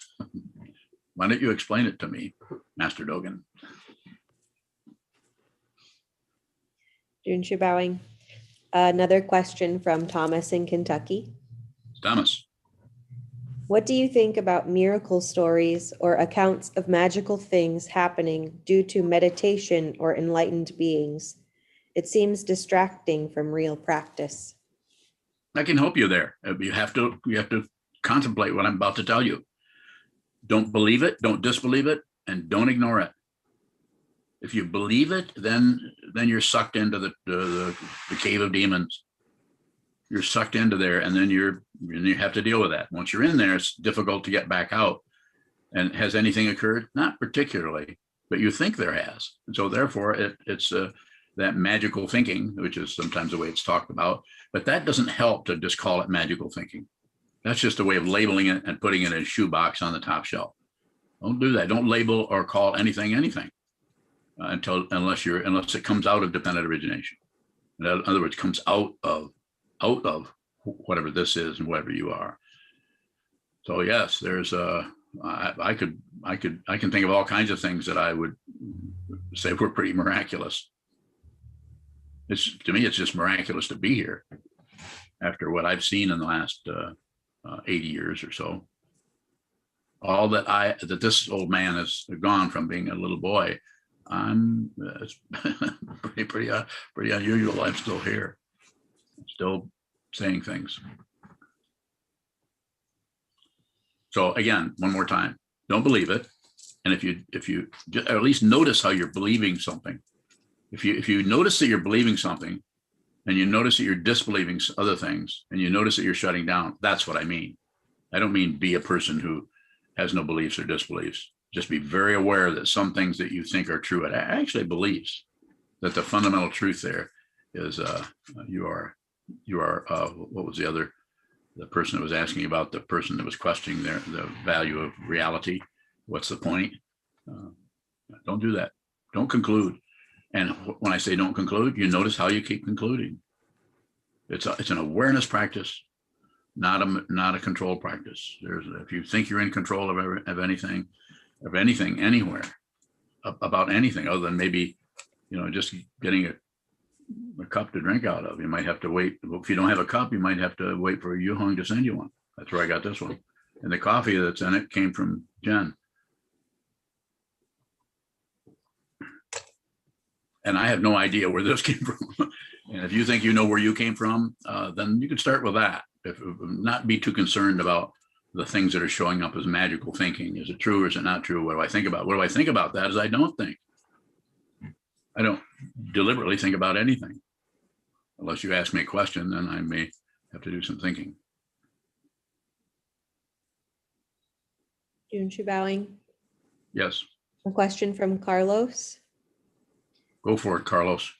Why don't you explain it to me, Master Dogen? Junshu bowing. Another question from Thomas in Kentucky. Thomas. What do you think about miracle stories or accounts of magical things happening due to meditation or enlightened beings? It seems distracting from real practice. I can help you there. You have to contemplate what I'm about to tell you. Don't believe it, don't disbelieve it, and don't ignore it. If you believe it, then you're sucked into the cave of demons. You're sucked into there, and then you have to deal with that. Once you're in there, it's difficult to get back out. And has anything occurred? Not particularly, but you think there has. And so therefore, it's that magical thinking, which is sometimes the way it's talked about, but that doesn't help to just call it magical thinking. That's just a way of labeling it and putting it in a shoebox on the top shelf. Don't do that. Don't label or call anything unless it comes out of dependent origination. In other words, comes out of whatever this is and whatever you are. So yes, there's I can think of all kinds of things that I would say were pretty miraculous. To me, it's just miraculous to be here after what I've seen in the last 80 years or so. All that this old man has gone from being a little boy, it's pretty unusual. I'm still here, still saying things. So again, one more time, don't believe it. And if you at least notice how you're believing something, if you notice that you're believing something, and you notice that you're disbelieving other things, and you notice that you're shutting down, that's what I mean. I don't mean be a person who has no beliefs or disbeliefs. Just be very aware that some things that you think are true, it actually believes. That the fundamental truth there is you are what was the person that was asking about the person that was questioning the value of reality. What's the point? Don't do that. Don't conclude. And when I say don't conclude, you notice how you keep concluding. It's an awareness practice, not a control practice. If you think you're in control of anything, anywhere, about anything other than maybe, just getting a cup to drink out of, you might have to wait. If you don't have a cup, you might have to wait for Yu Hong to send you one. That's where I got this one. And the coffee that's in it came from Jen. And I have no idea where this came from. And if you think you know where you came from, then you can start with that. Not be too concerned about the things that are showing up as magical thinking. Is it true or is it not true? What do I think about? What do I think about that is I don't think. I don't deliberately think about anything. Unless you ask me a question, then I may have to do some thinking. Junshu bowing. Yes. A question from Carlos. Go for it, Carlos.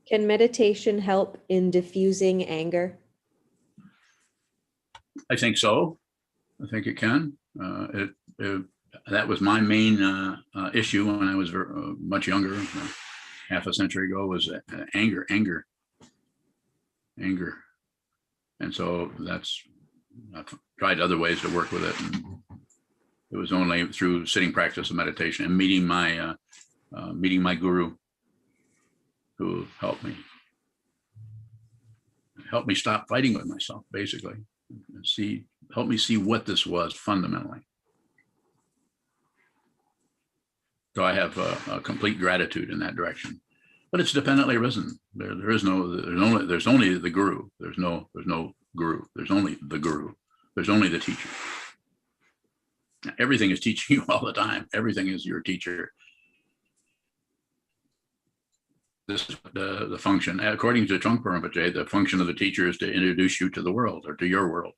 Can meditation help in diffusing anger? I think so. I think it can. That was my main issue when I was much younger, half a century ago, was anger. And so I've tried other ways to work with it. And it was only through sitting practice of meditation and meeting my guru, who helped me stop fighting with myself, basically, and help me see what this was fundamentally. So I have a complete gratitude in that direction, but it's dependently arisen. There's only the guru. There's no guru. There's only the guru. There's only the teacher. Everything is teaching you all the time. Everything is your teacher. This is the function. According to Trungpa Rinpoche, the function of the teacher is to introduce you to the world or to your world.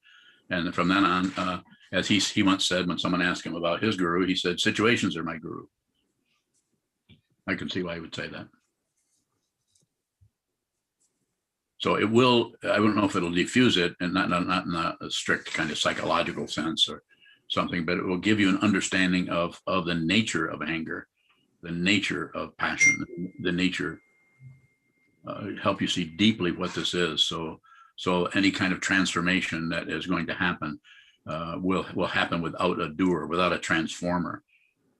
And from then on, as he once said when someone asked him about his guru, he said, situations are my guru. I can see why he would say that. So it will, I don't know if it'll diffuse it, and not in a strict kind of psychological sense or something, but it will give you an understanding of the nature of anger, the nature of passion, the nature, help you see deeply what this is. So any kind of transformation that is going to happen will happen without a doer, without a transformer,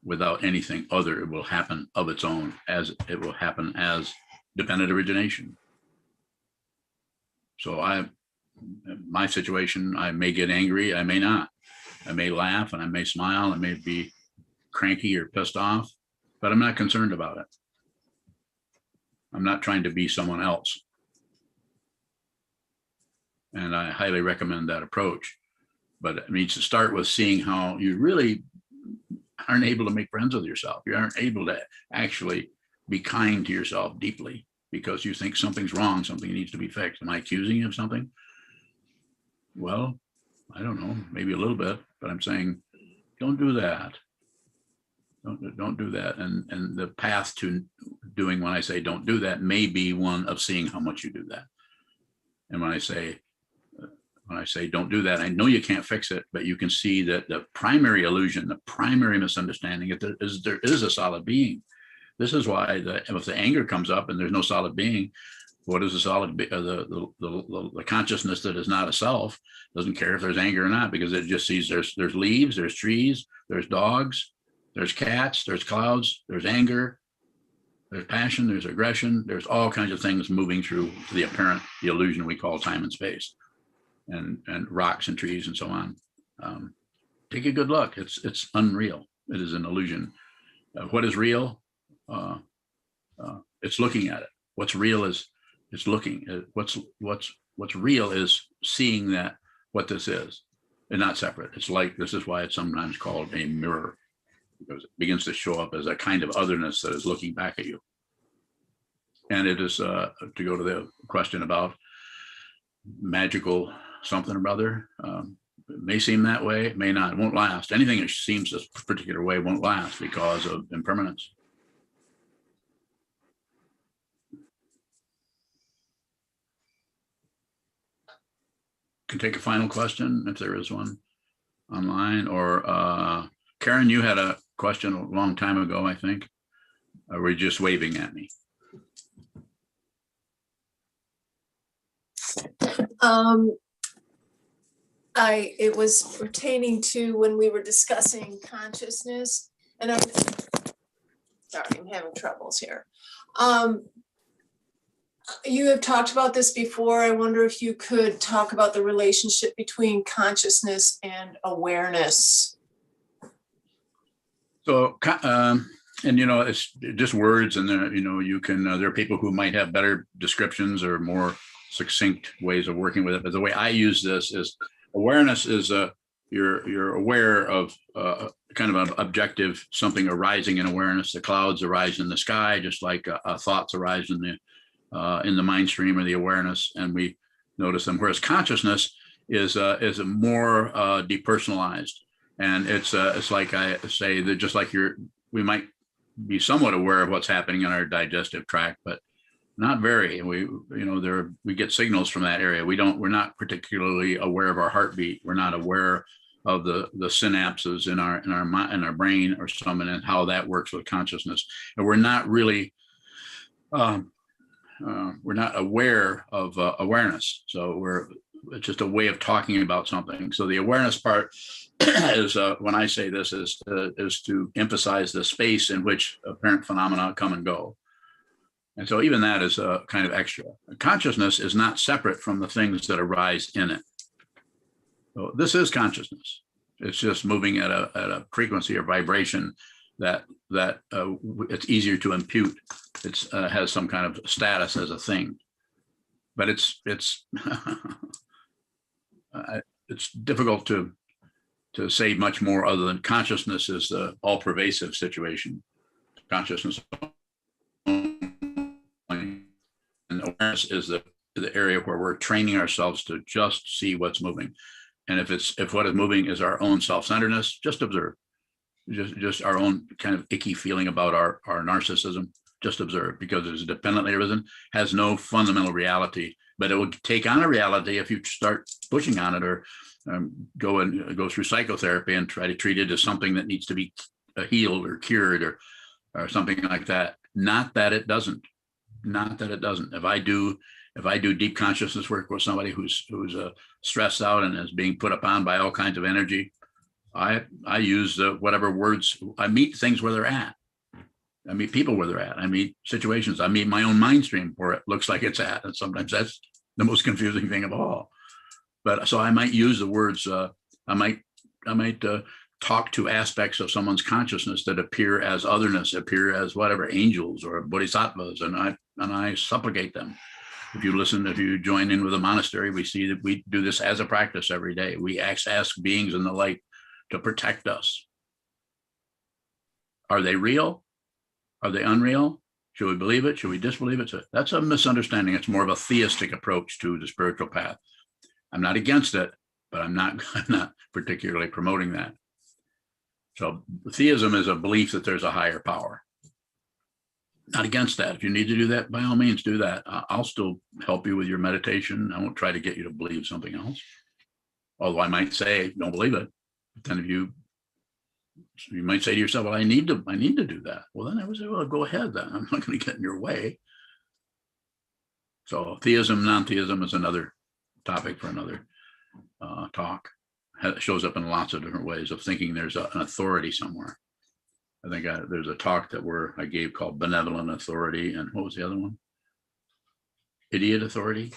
without anything other. It will happen of its own, as it will happen as dependent origination. So my situation, I may get angry, I may not. I may laugh and I may smile, I may be cranky or pissed off, but I'm not concerned about it. I'm not trying to be someone else. And I highly recommend that approach. But it needs to start with seeing how you really aren't able to make friends with yourself. You aren't able to actually be kind to yourself deeply because you think something's wrong, something needs to be fixed. Am I accusing you of something? Well, I don't know, maybe a little bit, but I'm saying, don't do that. Don't do that. And the path to doing, when I say don't do that, may be one of seeing how much you do that. And when I say don't do that, I know you can't fix it, but you can see that the primary illusion, the primary misunderstanding is there is a solid being. This is why if the anger comes up and there's no solid being, what is the solid, the consciousness that is not a self doesn't care if there's anger or not, because it just sees there's leaves, there's trees, there's dogs, there's cats, there's clouds, there's anger, there's passion, there's aggression, there's all kinds of things moving through the illusion we call time and space, and rocks and trees and so on. Take a good look. It's unreal. It is an illusion. What is real? It's looking at it. What's real is it's looking at what's real is seeing that what this is, and not separate. It's like, this is why it's sometimes called a mirror, because it begins to show up as a kind of otherness that is looking back at you. And it is, to go to the question about magical something or other, it may seem that way, it may not, it won't last. Anything that seems this particular way won't last because of impermanence. Can take a final question if there is one online, or Karen, you had a question a long time ago, I think. Were you just waving at me? It was pertaining to when we were discussing consciousness, and I'm having troubles here. You have talked about this before. I wonder if you could talk about the relationship between consciousness and awareness. So, and it's just words, and you can, there are people who might have better descriptions or more succinct ways of working with it. But the way I use this is awareness is you're aware of kind of an objective, something arising in awareness. The clouds arise in the sky, just like thoughts arise in the mind stream or the awareness, and we notice them. Whereas consciousness is more depersonalized, and it's like I say that just like we might be somewhat aware of what's happening in our digestive tract, but not very. We get signals from that area. We're not particularly aware of our heartbeat. We're not aware of the synapses in our brain or something, and how that works with consciousness. And we're not really we're not aware of awareness. So it's just a way of talking about something. So the awareness part is, when I say this, is to emphasize the space in which apparent phenomena come and go. And so even that is a kind of extra. Consciousness is not separate from the things that arise in it. So this is consciousness. It's just moving at a frequency or vibration that it's easier to impute. It's has some kind of status as a thing, but it's it's difficult to say much more other than consciousness is the all-pervasive situation. Consciousness and awareness is the area where we're training ourselves to just see what's moving. And if what is moving is our own self-centeredness, just observe. Just our own kind of icky feeling about our narcissism, just observe, because it's dependently arisen, has no fundamental reality, but it will take on a reality if you start pushing on it, or go through psychotherapy and try to treat it as something that needs to be healed or cured or something like that. Not that it doesn't. If I do deep consciousness work with somebody who's stressed out and is being put upon by all kinds of energy, I use whatever words. I meet things where they're at. I meet people where they're at. I meet situations. I meet my own mind stream where it looks like it's at. And sometimes that's the most confusing thing of all. But so I might use the words, I might talk to aspects of someone's consciousness that appear as otherness, appear as whatever, angels or bodhisattvas, and I supplicate them. If you join in with a monastery, we see that we do this as a practice every day. We ask beings in the light to protect us. Are they real? Are they unreal? Should we believe it? Should we disbelieve it? So that's a misunderstanding. It's more of a theistic approach to the spiritual path. I'm not against it, but I'm not particularly promoting that. So theism is a belief that there's a higher power. Not against that. If you need to do that, by all means, do that. I'll still help you with your meditation. I won't try to get you to believe something else. Although I might say, don't believe it. But then if you might say to yourself, well, I need to do that. Well, then I would say, well, go ahead then. I'm not going to get in your way. So theism, non-theism is another topic for another talk. It shows up in lots of different ways of thinking there's an authority somewhere. I think there's a talk I gave called Benevolent Authority. And what was the other one? Idiot Authority?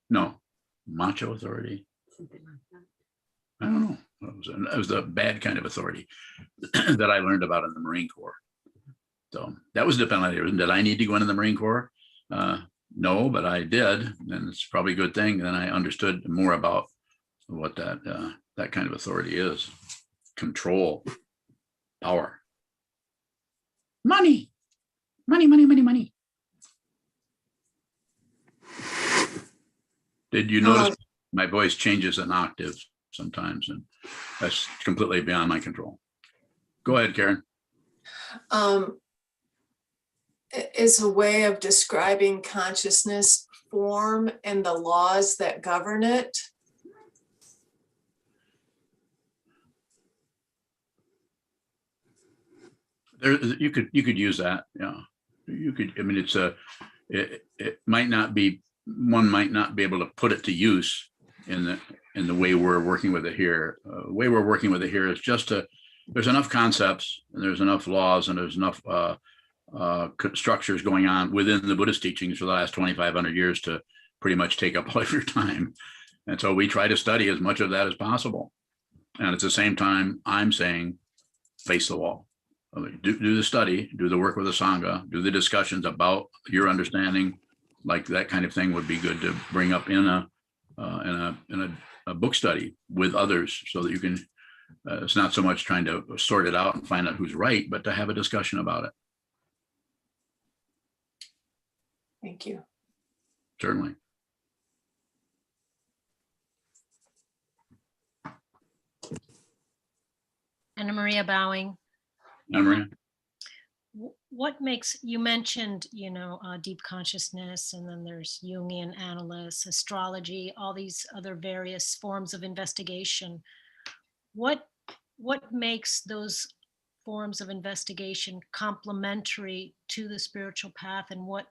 No, Macho Authority. Something like that. I don't know. It was the bad kind of authority that I learned about in the Marine Corps. So that was dependent. Did I need to go into the Marine Corps? No, but I did. And it's probably a good thing. Then I understood more about what that kind of authority is. Control, power. Money. Did you notice my voice changes an octave sometimes, and that's completely beyond my control? Go ahead, Karen. Is a way of describing consciousness, form, and the laws that govern it. You could use that. Yeah, you could. I mean, it might not be. One might not be able to put it to use in the way we're working with it here. The way we're working with it here is just there's enough concepts and there's enough laws and there's enough structures going on within the Buddhist teachings for the last 2,500 years to pretty much take up all of your time. And so we try to study as much of that as possible. And at the same time, I'm saying, face the wall. Do the study, do the work with the Sangha, do the discussions about your understanding, like that kind of thing would be good to bring up in a book study with others, so that you can, it's not so much trying to sort it out and find out who's right, but to have a discussion about it. Thank you. Certainly. Anna Maria Bowing. Anna Maria? What makes, you mentioned, deep consciousness, and then there's Jungian analysts, astrology, all these other various forms of investigation. What makes those forms of investigation complementary to the spiritual path, and what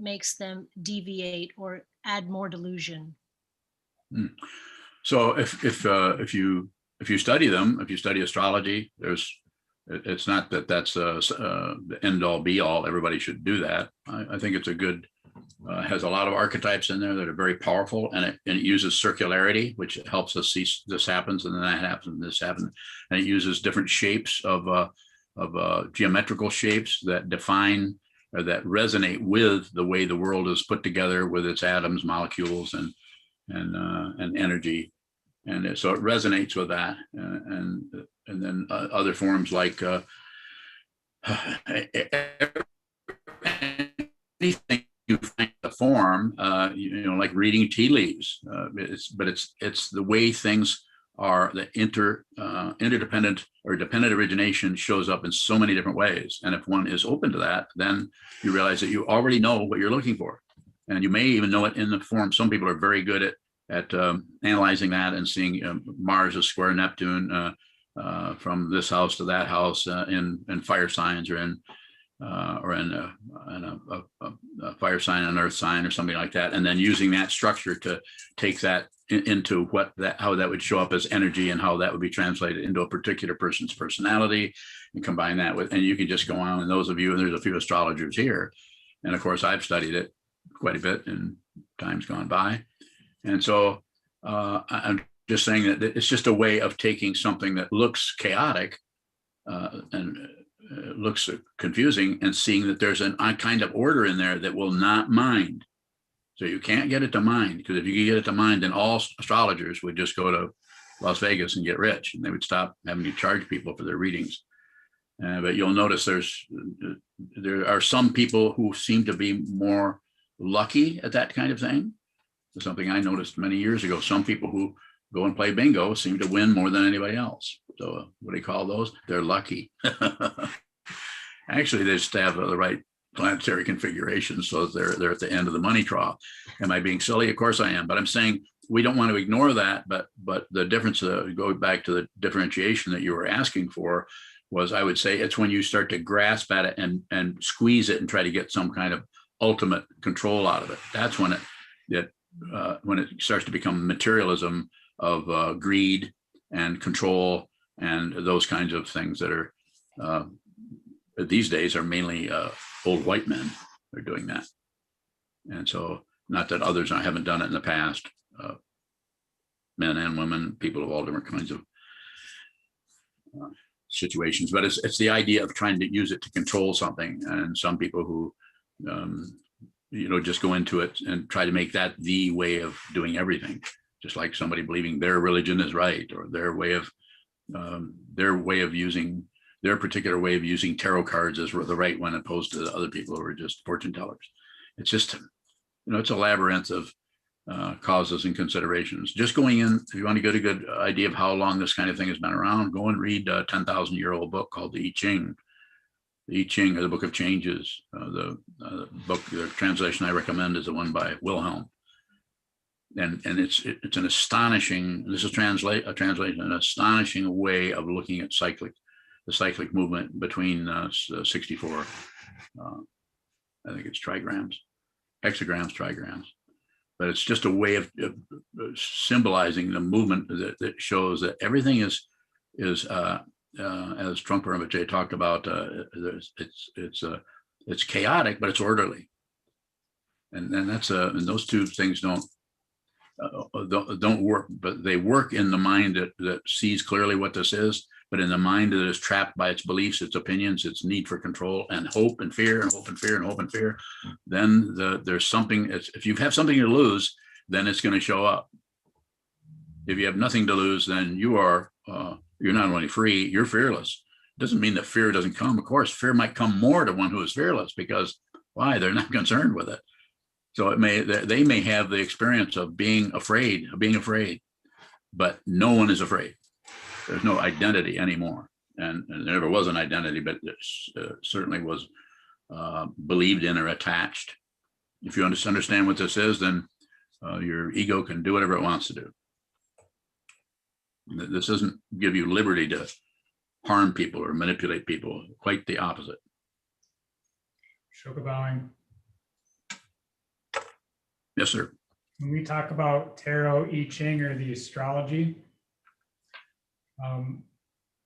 makes them deviate or add more delusion? So if you study them, if you study astrology, it's not that that's the end all be all. Everybody should do that. I think it's a good, has a lot of archetypes in there that are very powerful, and it uses circularity, which helps us see this happens and then that happens and this happens. And it uses different shapes of geometrical shapes that define or that resonate with the way the world is put together with its atoms, molecules, and energy. And so it resonates with that, and then other forms like anything you find a form, like reading tea leaves. It's the way things are. The interdependent or dependent origination shows up in so many different ways. And if one is open to that, then you realize that you already know what you're looking for, and you may even know it in the form. Some people are very good at analyzing that and seeing Mars is square Neptune from this house to that house in fire signs, or in a fire sign, an earth sign, or something like that, and then using that structure to take that into how that would show up as energy, and how that would be translated into a particular person's personality, and combine that with, and you can just go on. And those of you, and there's a few astrologers here, and of course I've studied it quite a bit in times gone by, and so I'm just saying that it's just a way of taking something that looks chaotic and looks confusing, and seeing that there's a kind of order in there that will not mind. So you can't get it to mind, because if you could get it to mind, then all astrologers would just go to Las Vegas and get rich, and they would stop having to charge people for their readings. But you'll notice there are some people who seem to be more lucky at that kind of thing. It's something I noticed many years ago. Some people who go and play bingo seem to win more than anybody else. So what do you call those? They're lucky. Actually, they just have the right planetary configuration, so they're at the end of the money trough. Am I being silly? Of course I am, but I'm saying we don't want to ignore that. But the difference, go back to the differentiation that you were asking for, was, I would say, it's when you start to grasp at it and squeeze it and try to get some kind of ultimate control out of it. That's when it starts to become materialism of greed and control and those kinds of things that are these days are mainly old white men are doing that. And so, not that others haven't done it in the past, men and women, people of all different kinds of situations, but it's the idea of trying to use it to control something. And some people who just go into it and try to make that the way of doing everything, just like somebody believing their religion is right, or their way of using their particular way of using tarot cards as the right one, opposed to the other people who are just fortune tellers. It's just, it's a labyrinth of causes and considerations. Just going in, if you want to get a good idea of how long this kind of thing has been around, go and read a 10,000-year-old book called the I Ching. The I Ching, or the Book of Changes. The book, the translation I recommend is the one by Wilhelm. And it's an astonishing, this is a translation, an astonishing way of looking at the cyclic movement between 64, I think it's trigrams, hexagrams, trigrams. But it's just a way of symbolizing the movement that shows that everything is as Trungpa Rinpoche talked about, it's chaotic, but it's orderly. And that's and those two things don't work, but they work in the mind that sees clearly what this is, but in the mind that is trapped by its beliefs, its opinions, its need for control, and hope and fear, and hope and fear, and hope and fear. Then there's something. If you have something to lose, then it's going to show up. If you have nothing to lose, then you're not only free, you're fearless. It doesn't mean that fear doesn't come. Of course, fear might come more to one who is fearless, because why? They're not concerned with it. So they may have the experience of being afraid, but no one is afraid. There's no identity anymore. And there never was an identity, but it certainly was believed in or attached. If you understand what this is, then your ego can do whatever it wants to do. This doesn't give you liberty to harm people or manipulate people, quite the opposite. Shokubowing. Yes, sir. When we talk about tarot, I Ching, or the astrology,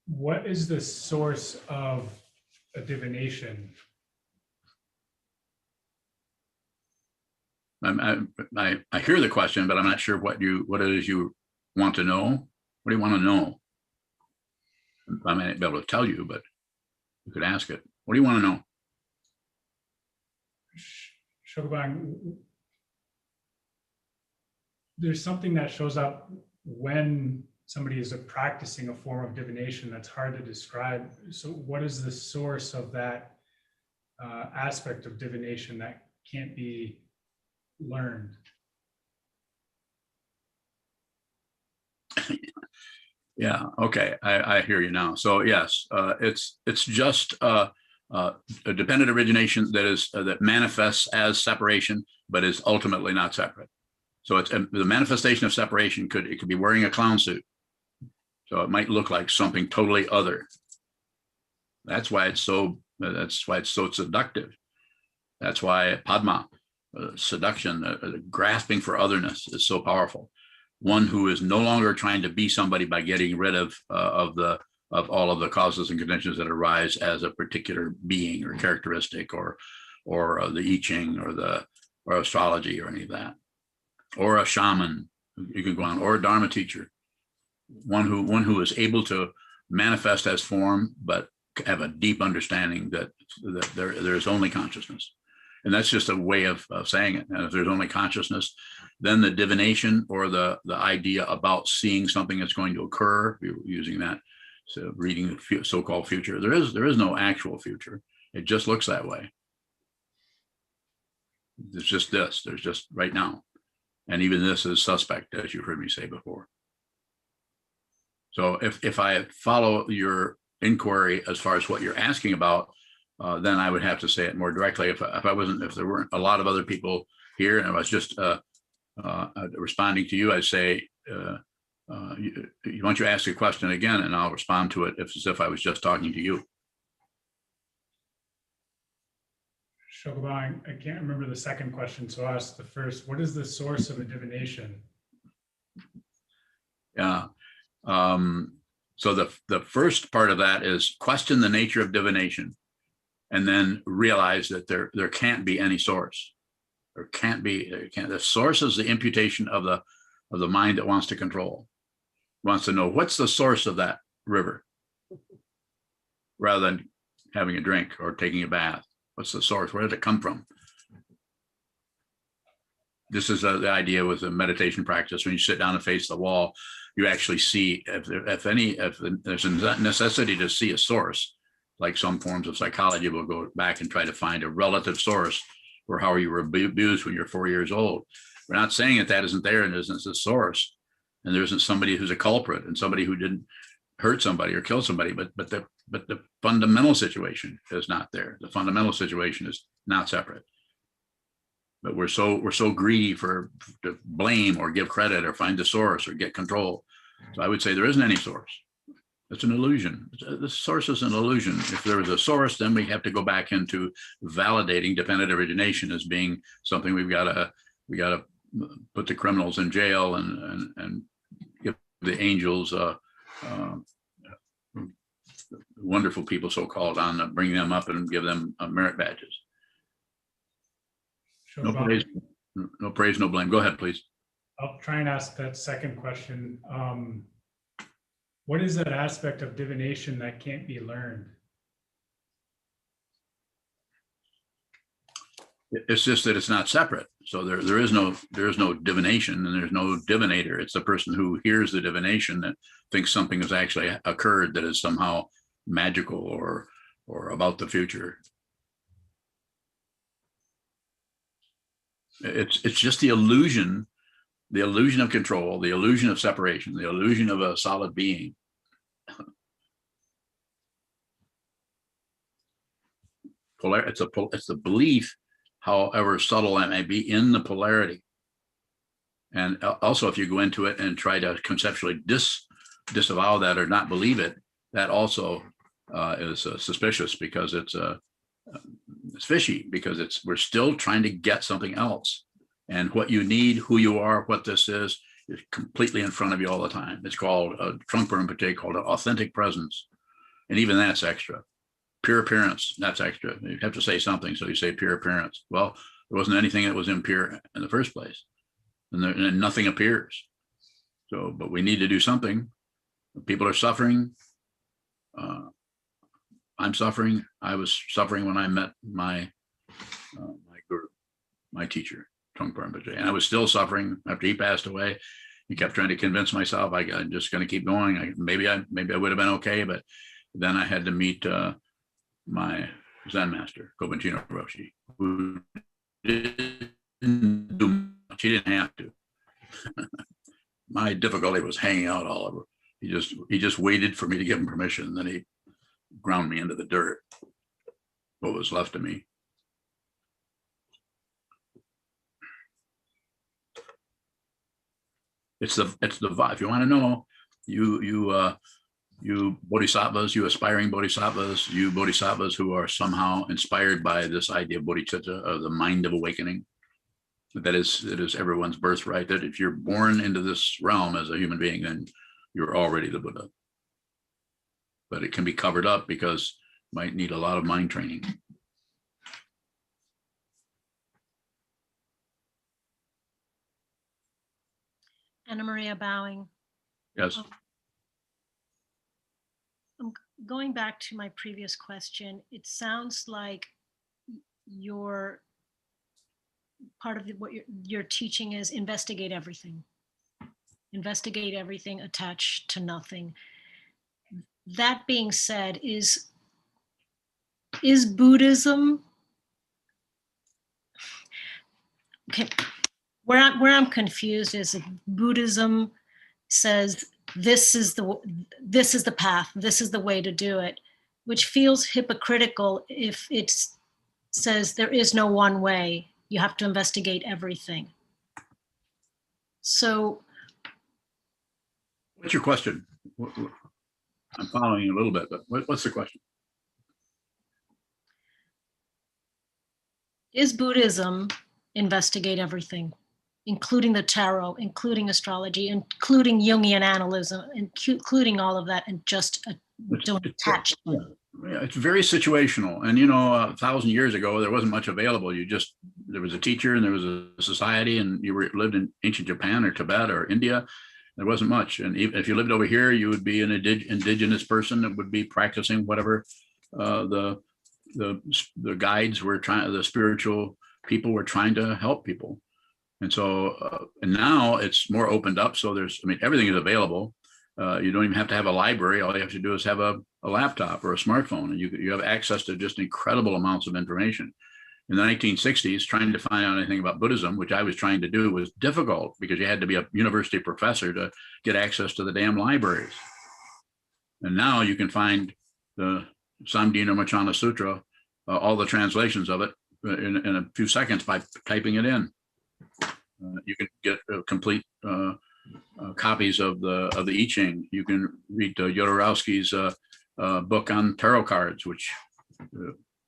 what is the source of a divination? I hear the question, but I'm not sure what it is you want to know. What do you want to know? I might be able to tell you, but you could ask it. What do you want to know? Shokubowing, there's something that shows up when somebody is practicing a form of divination that's hard to describe. So what is the source of that aspect of divination that can't be learned? Yeah. Okay. I hear you now. So yes, it's just a dependent origination that is that manifests as separation, but is ultimately not separate. So it's the manifestation of separation could be wearing a clown suit. So it might look like something totally other. That's why it's so seductive. That's why Padma, seduction, grasping for otherness is so powerful. One who is no longer trying to be somebody by getting rid of all of the causes and conditions that arise as a particular being or characteristic, or the I Ching or astrology or any of that, or a shaman. You can go on, or a Dharma teacher. One who is able to manifest as form, but have a deep understanding that there is only consciousness. And that's just a way of saying it. And if there's only consciousness, then the divination, or the idea about seeing something that's going to occur, using that, so reading the so-called future, there is no actual future. It just looks that way. It's just this. There's just right now. And even this is suspect, as you've heard me say before. So if I follow your inquiry as far as what you're asking about, then I would have to say it more directly. If there weren't a lot of other people here and I was just responding to you, I'd say, why don't you ask a question again, and I'll respond to it as if I was just talking to you. Sokuzan, I can't remember the second question, so I'll ask the first. What is the source of a divination? Yeah. So the first part of that is question the nature of divination, and then realize that there can't be any source. The source is the imputation of the mind that wants to control, wants to know what's the source of that river, rather than having a drink or taking a bath. What's the source? Where did it come from? This is the idea with the meditation practice. When you sit down and face the wall, you actually see if there's a necessity to see a source, like some forms of psychology will go back and try to find a relative source for how you were abused when you're 4 years old. We're not saying that isn't there and isn't a source, and there isn't somebody who's a culprit and somebody who didn't hurt somebody or kill somebody, but the fundamental situation is not there. The fundamental situation is not separate. But we're so greedy to blame or give credit or find the source or get control. So I would say there isn't any source. It's an illusion. The source is an illusion. If there was a source, then we have to go back into validating dependent origination as being something we got to put the criminals in jail and give the angels wonderful people, so-called, on bring them up and give them merit badges. No praise, no blame. Go ahead, please. I'll try and ask that second question. What is that aspect of divination that can't be learned? It's just that it's not separate. So there is no divination, and there's no divinator. It's the person who hears the divination that thinks something has actually occurred that is somehow magical or about the future. It's just the illusion of control, the illusion of separation, the illusion of a solid being. It's the belief, however subtle that may be, in the polarity. And also, if you go into it and try to conceptually disavow that or not believe it, that also is suspicious, because it's fishy, because we're still trying to get something else. And what you need, who you are, what this is completely in front of you all the time. It's called Trungpa Rinpoche called it authentic presence. And even that's extra. Pure appearance, that's extra. You have to say something, so you say pure appearance. Well, there wasn't anything that was impure in the first place, and nothing appears. So, but we need to do something. People are suffering. I'm suffering. I was suffering when I met my guru, my teacher, Trungpa Rinpoche, and I was still suffering after he passed away. I kept trying to convince myself I'm just going to keep going. Maybe I would have been okay, but then I had to meet my Zen master, Kobunjino Roshi, who did didn't do much. He didn't have to. My difficulty was hanging out all over. He just waited for me to give him permission, and then he ground me into the dirt. What was left of me. It's the vibe. If you want to know, you bodhisattvas, you aspiring bodhisattvas, you bodhisattvas who are somehow inspired by this idea of bodhicitta, of the mind of awakening. It is everyone's birthright, that if you're born into this realm as a human being, then you're already the Buddha. But it can be covered up because it might need a lot of mind training. Anna Maria bowing. Yes. I'm going back to my previous question. It sounds like your part of what your teaching is investigate everything. Investigate everything, attached to nothing. That being said, is Buddhism, okay, where I'm confused is if Buddhism says this is the path, this is the way to do it, which feels hypocritical if it says there is no one way, you have to investigate everything. So What's your question? I'm following you a little bit, but what's the question? is Buddhism investigate everything, including the tarot, including astrology, including Jungian analysis, including all of that, and just don't attach to it? Yeah, it's very situational. And, 1,000 years ago, there wasn't much available. There was a teacher and there was a society, and you lived in ancient Japan or Tibet or India. There wasn't much. And if you lived over here, you would be an indigenous person that would be practicing whatever the guides were trying, the spiritual people were trying to help people. And so, and now it's more opened up. So everything is available. You don't even have to have a library. All you have to do is have a laptop or a smartphone, and you have access to just incredible amounts of information. In the 1960s, trying to find out anything about Buddhism, which I was trying to do, was difficult because you had to be a university professor to get access to the damn libraries. And now you can find the Samdhina Machana Sutra, all the translations of it in a few seconds by typing it in. You can get complete copies of the I Ching. You can read Jodorowsky's book on tarot cards, which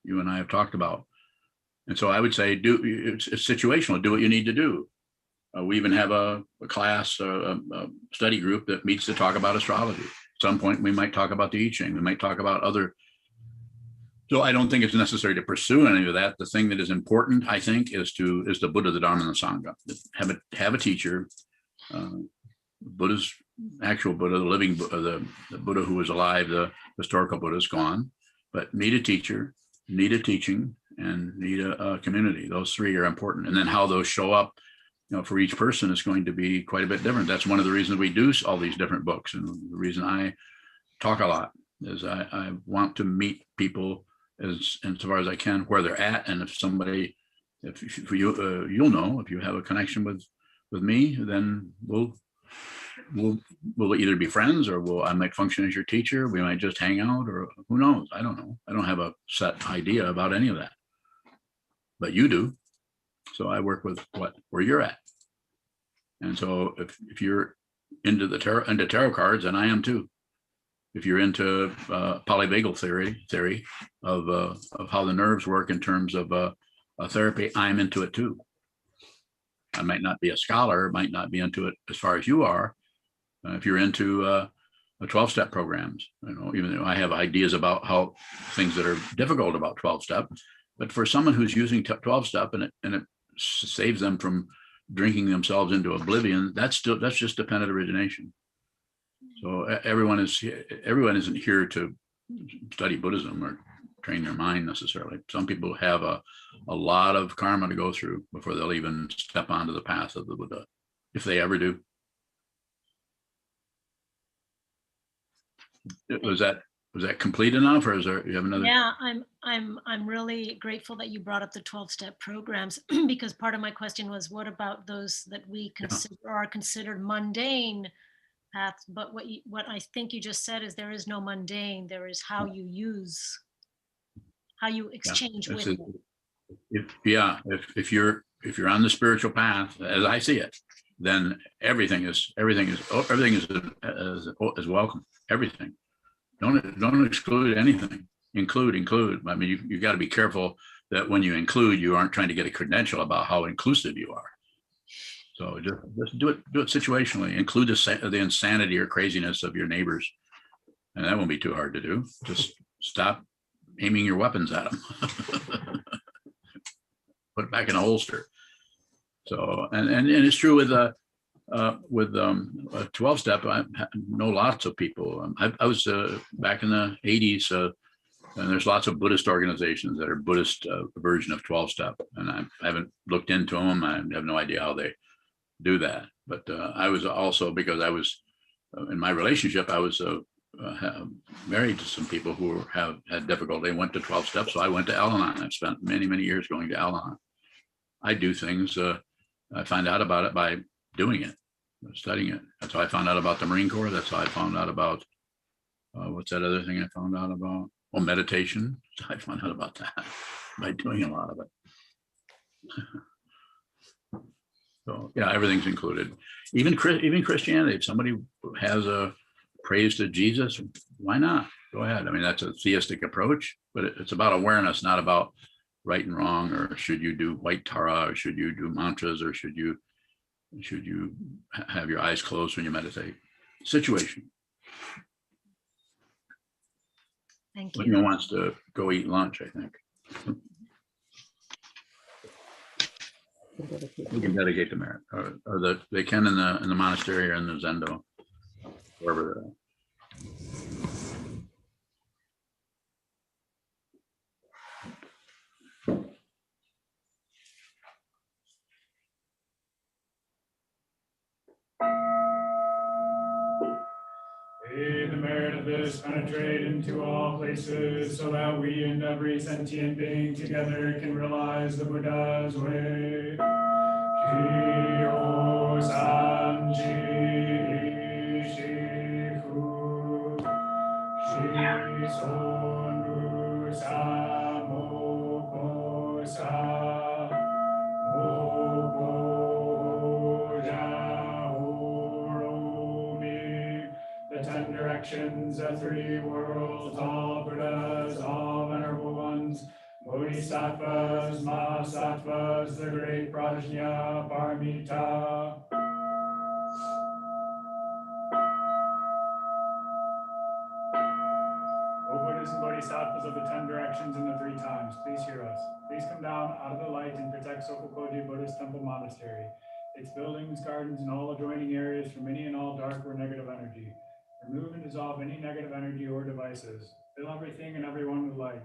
you and I have talked about. And so I would say, it's situational. Do what you need to do. We even have a class, a study group that meets to talk about astrology. At some point, we might talk about the I Ching. We might talk about other. So I don't think it's necessary to pursue any of that. The thing that is important, I think, is the Buddha, the Dharma, and the Sangha. Have a teacher. Buddha's actual Buddha, the living Buddha, the Buddha who was alive, the historical Buddha is gone, but need a teacher, need a teaching, and need a community. Those three are important. And then how those show up, for each person is going to be quite a bit different. That's one of the reasons we do all these different books. And the reason I talk a lot is I want to meet people as far as I can where they're at. And if you, you'll know, if you have a connection with me, then we'll either be friends, or I might function as your teacher. We might just hang out, or who knows? I don't know. I don't have a set idea about any of that, but you do. So I work with where you're at. And so if you're into tarot cards, and I am too. If you're into polyvagal theory of how the nerves work in terms of a therapy, I'm into it too. I might not be a scholar, might not be into it as far as you are. If you're into 12-step programs, even though I have ideas about how things that are difficult about 12-step, but for someone who's using 12-step and it saves them from drinking themselves into oblivion, that's just dependent origination. So everyone isn't here to study Buddhism or train their mind necessarily. Some people have a lot of karma to go through before they'll even step onto the path of the Buddha, if they ever do. Was that Was that complete enough, or is there, you have another? Yeah, I'm really grateful that you brought up the 12-step programs because part of my question was, what about those that we consider are considered mundane paths? But what I think you just said is there is no mundane. There is how you use, how you exchange with it. If you're on the spiritual path, as I see it, then everything is welcome. Everything. Don't exclude anything. Include. I mean, you got to be careful that when you include, you aren't trying to get a credential about how inclusive you are. So just do it situationally. Include the insanity or craziness of your neighbors, and that won't be too hard to do. Just stop aiming your weapons at them. Put it back in a holster. So and it's true with a 12-step. I know lots of people. I was back in the 80s, and there's lots of Buddhist organizations that are Buddhist version of 12-step, and I haven't looked into them. I have no idea how they do that. But I was also, because I was in my relationship, I was married to some people who have had difficulty and went to 12-step. So I went to Al-Anon. I've spent many years going to Al-Anon. I do things. I find out about it by doing it, studying it. That's how I found out about the Marine Corps. That's how I found out about what's that other thing I found out about? Well, meditation. I found out about that by doing a lot of it. So yeah, everything's included. Even Christianity. If somebody has a praise to Jesus, why not? Go ahead. I mean, that's a theistic approach, but it's about awareness, not about right and wrong, or should you do white Tara, or should you do mantras, or should you have your eyes closed when you meditate. Situation. Thank you. Lena wants to go eat lunch, I think. We can dedicate the merit, or they can in the monastery or in the zendo, wherever they're at. May the merit of this penetrate into all places, so that we and every sentient being together can realize the Buddha's way. Shio Sanji Shifu Shi Sonru Samoko Sa Mopo Jaoromi. The 10 directions, the 3 worlds, all Buddhas, all venerable ones, Bodhisattvas, Mahasattvas, the great Prajna Paramita. O Buddhas and Bodhisattvas of the 10 directions and the 3 times, please hear us. Please come down out of the light and protect Sokokoji Buddhist Temple Monastery, its buildings, gardens, and all adjoining areas from any and all dark or negative energy. Remove and dissolve any negative energy or devices. Fill everything and everyone with light.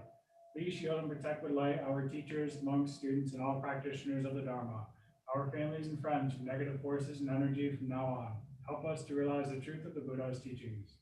Please shield and protect with light our teachers, monks, students, and all practitioners of the Dharma, our families and friends from negative forces and energy from now on. Help us to realize the truth of the Buddha's teachings.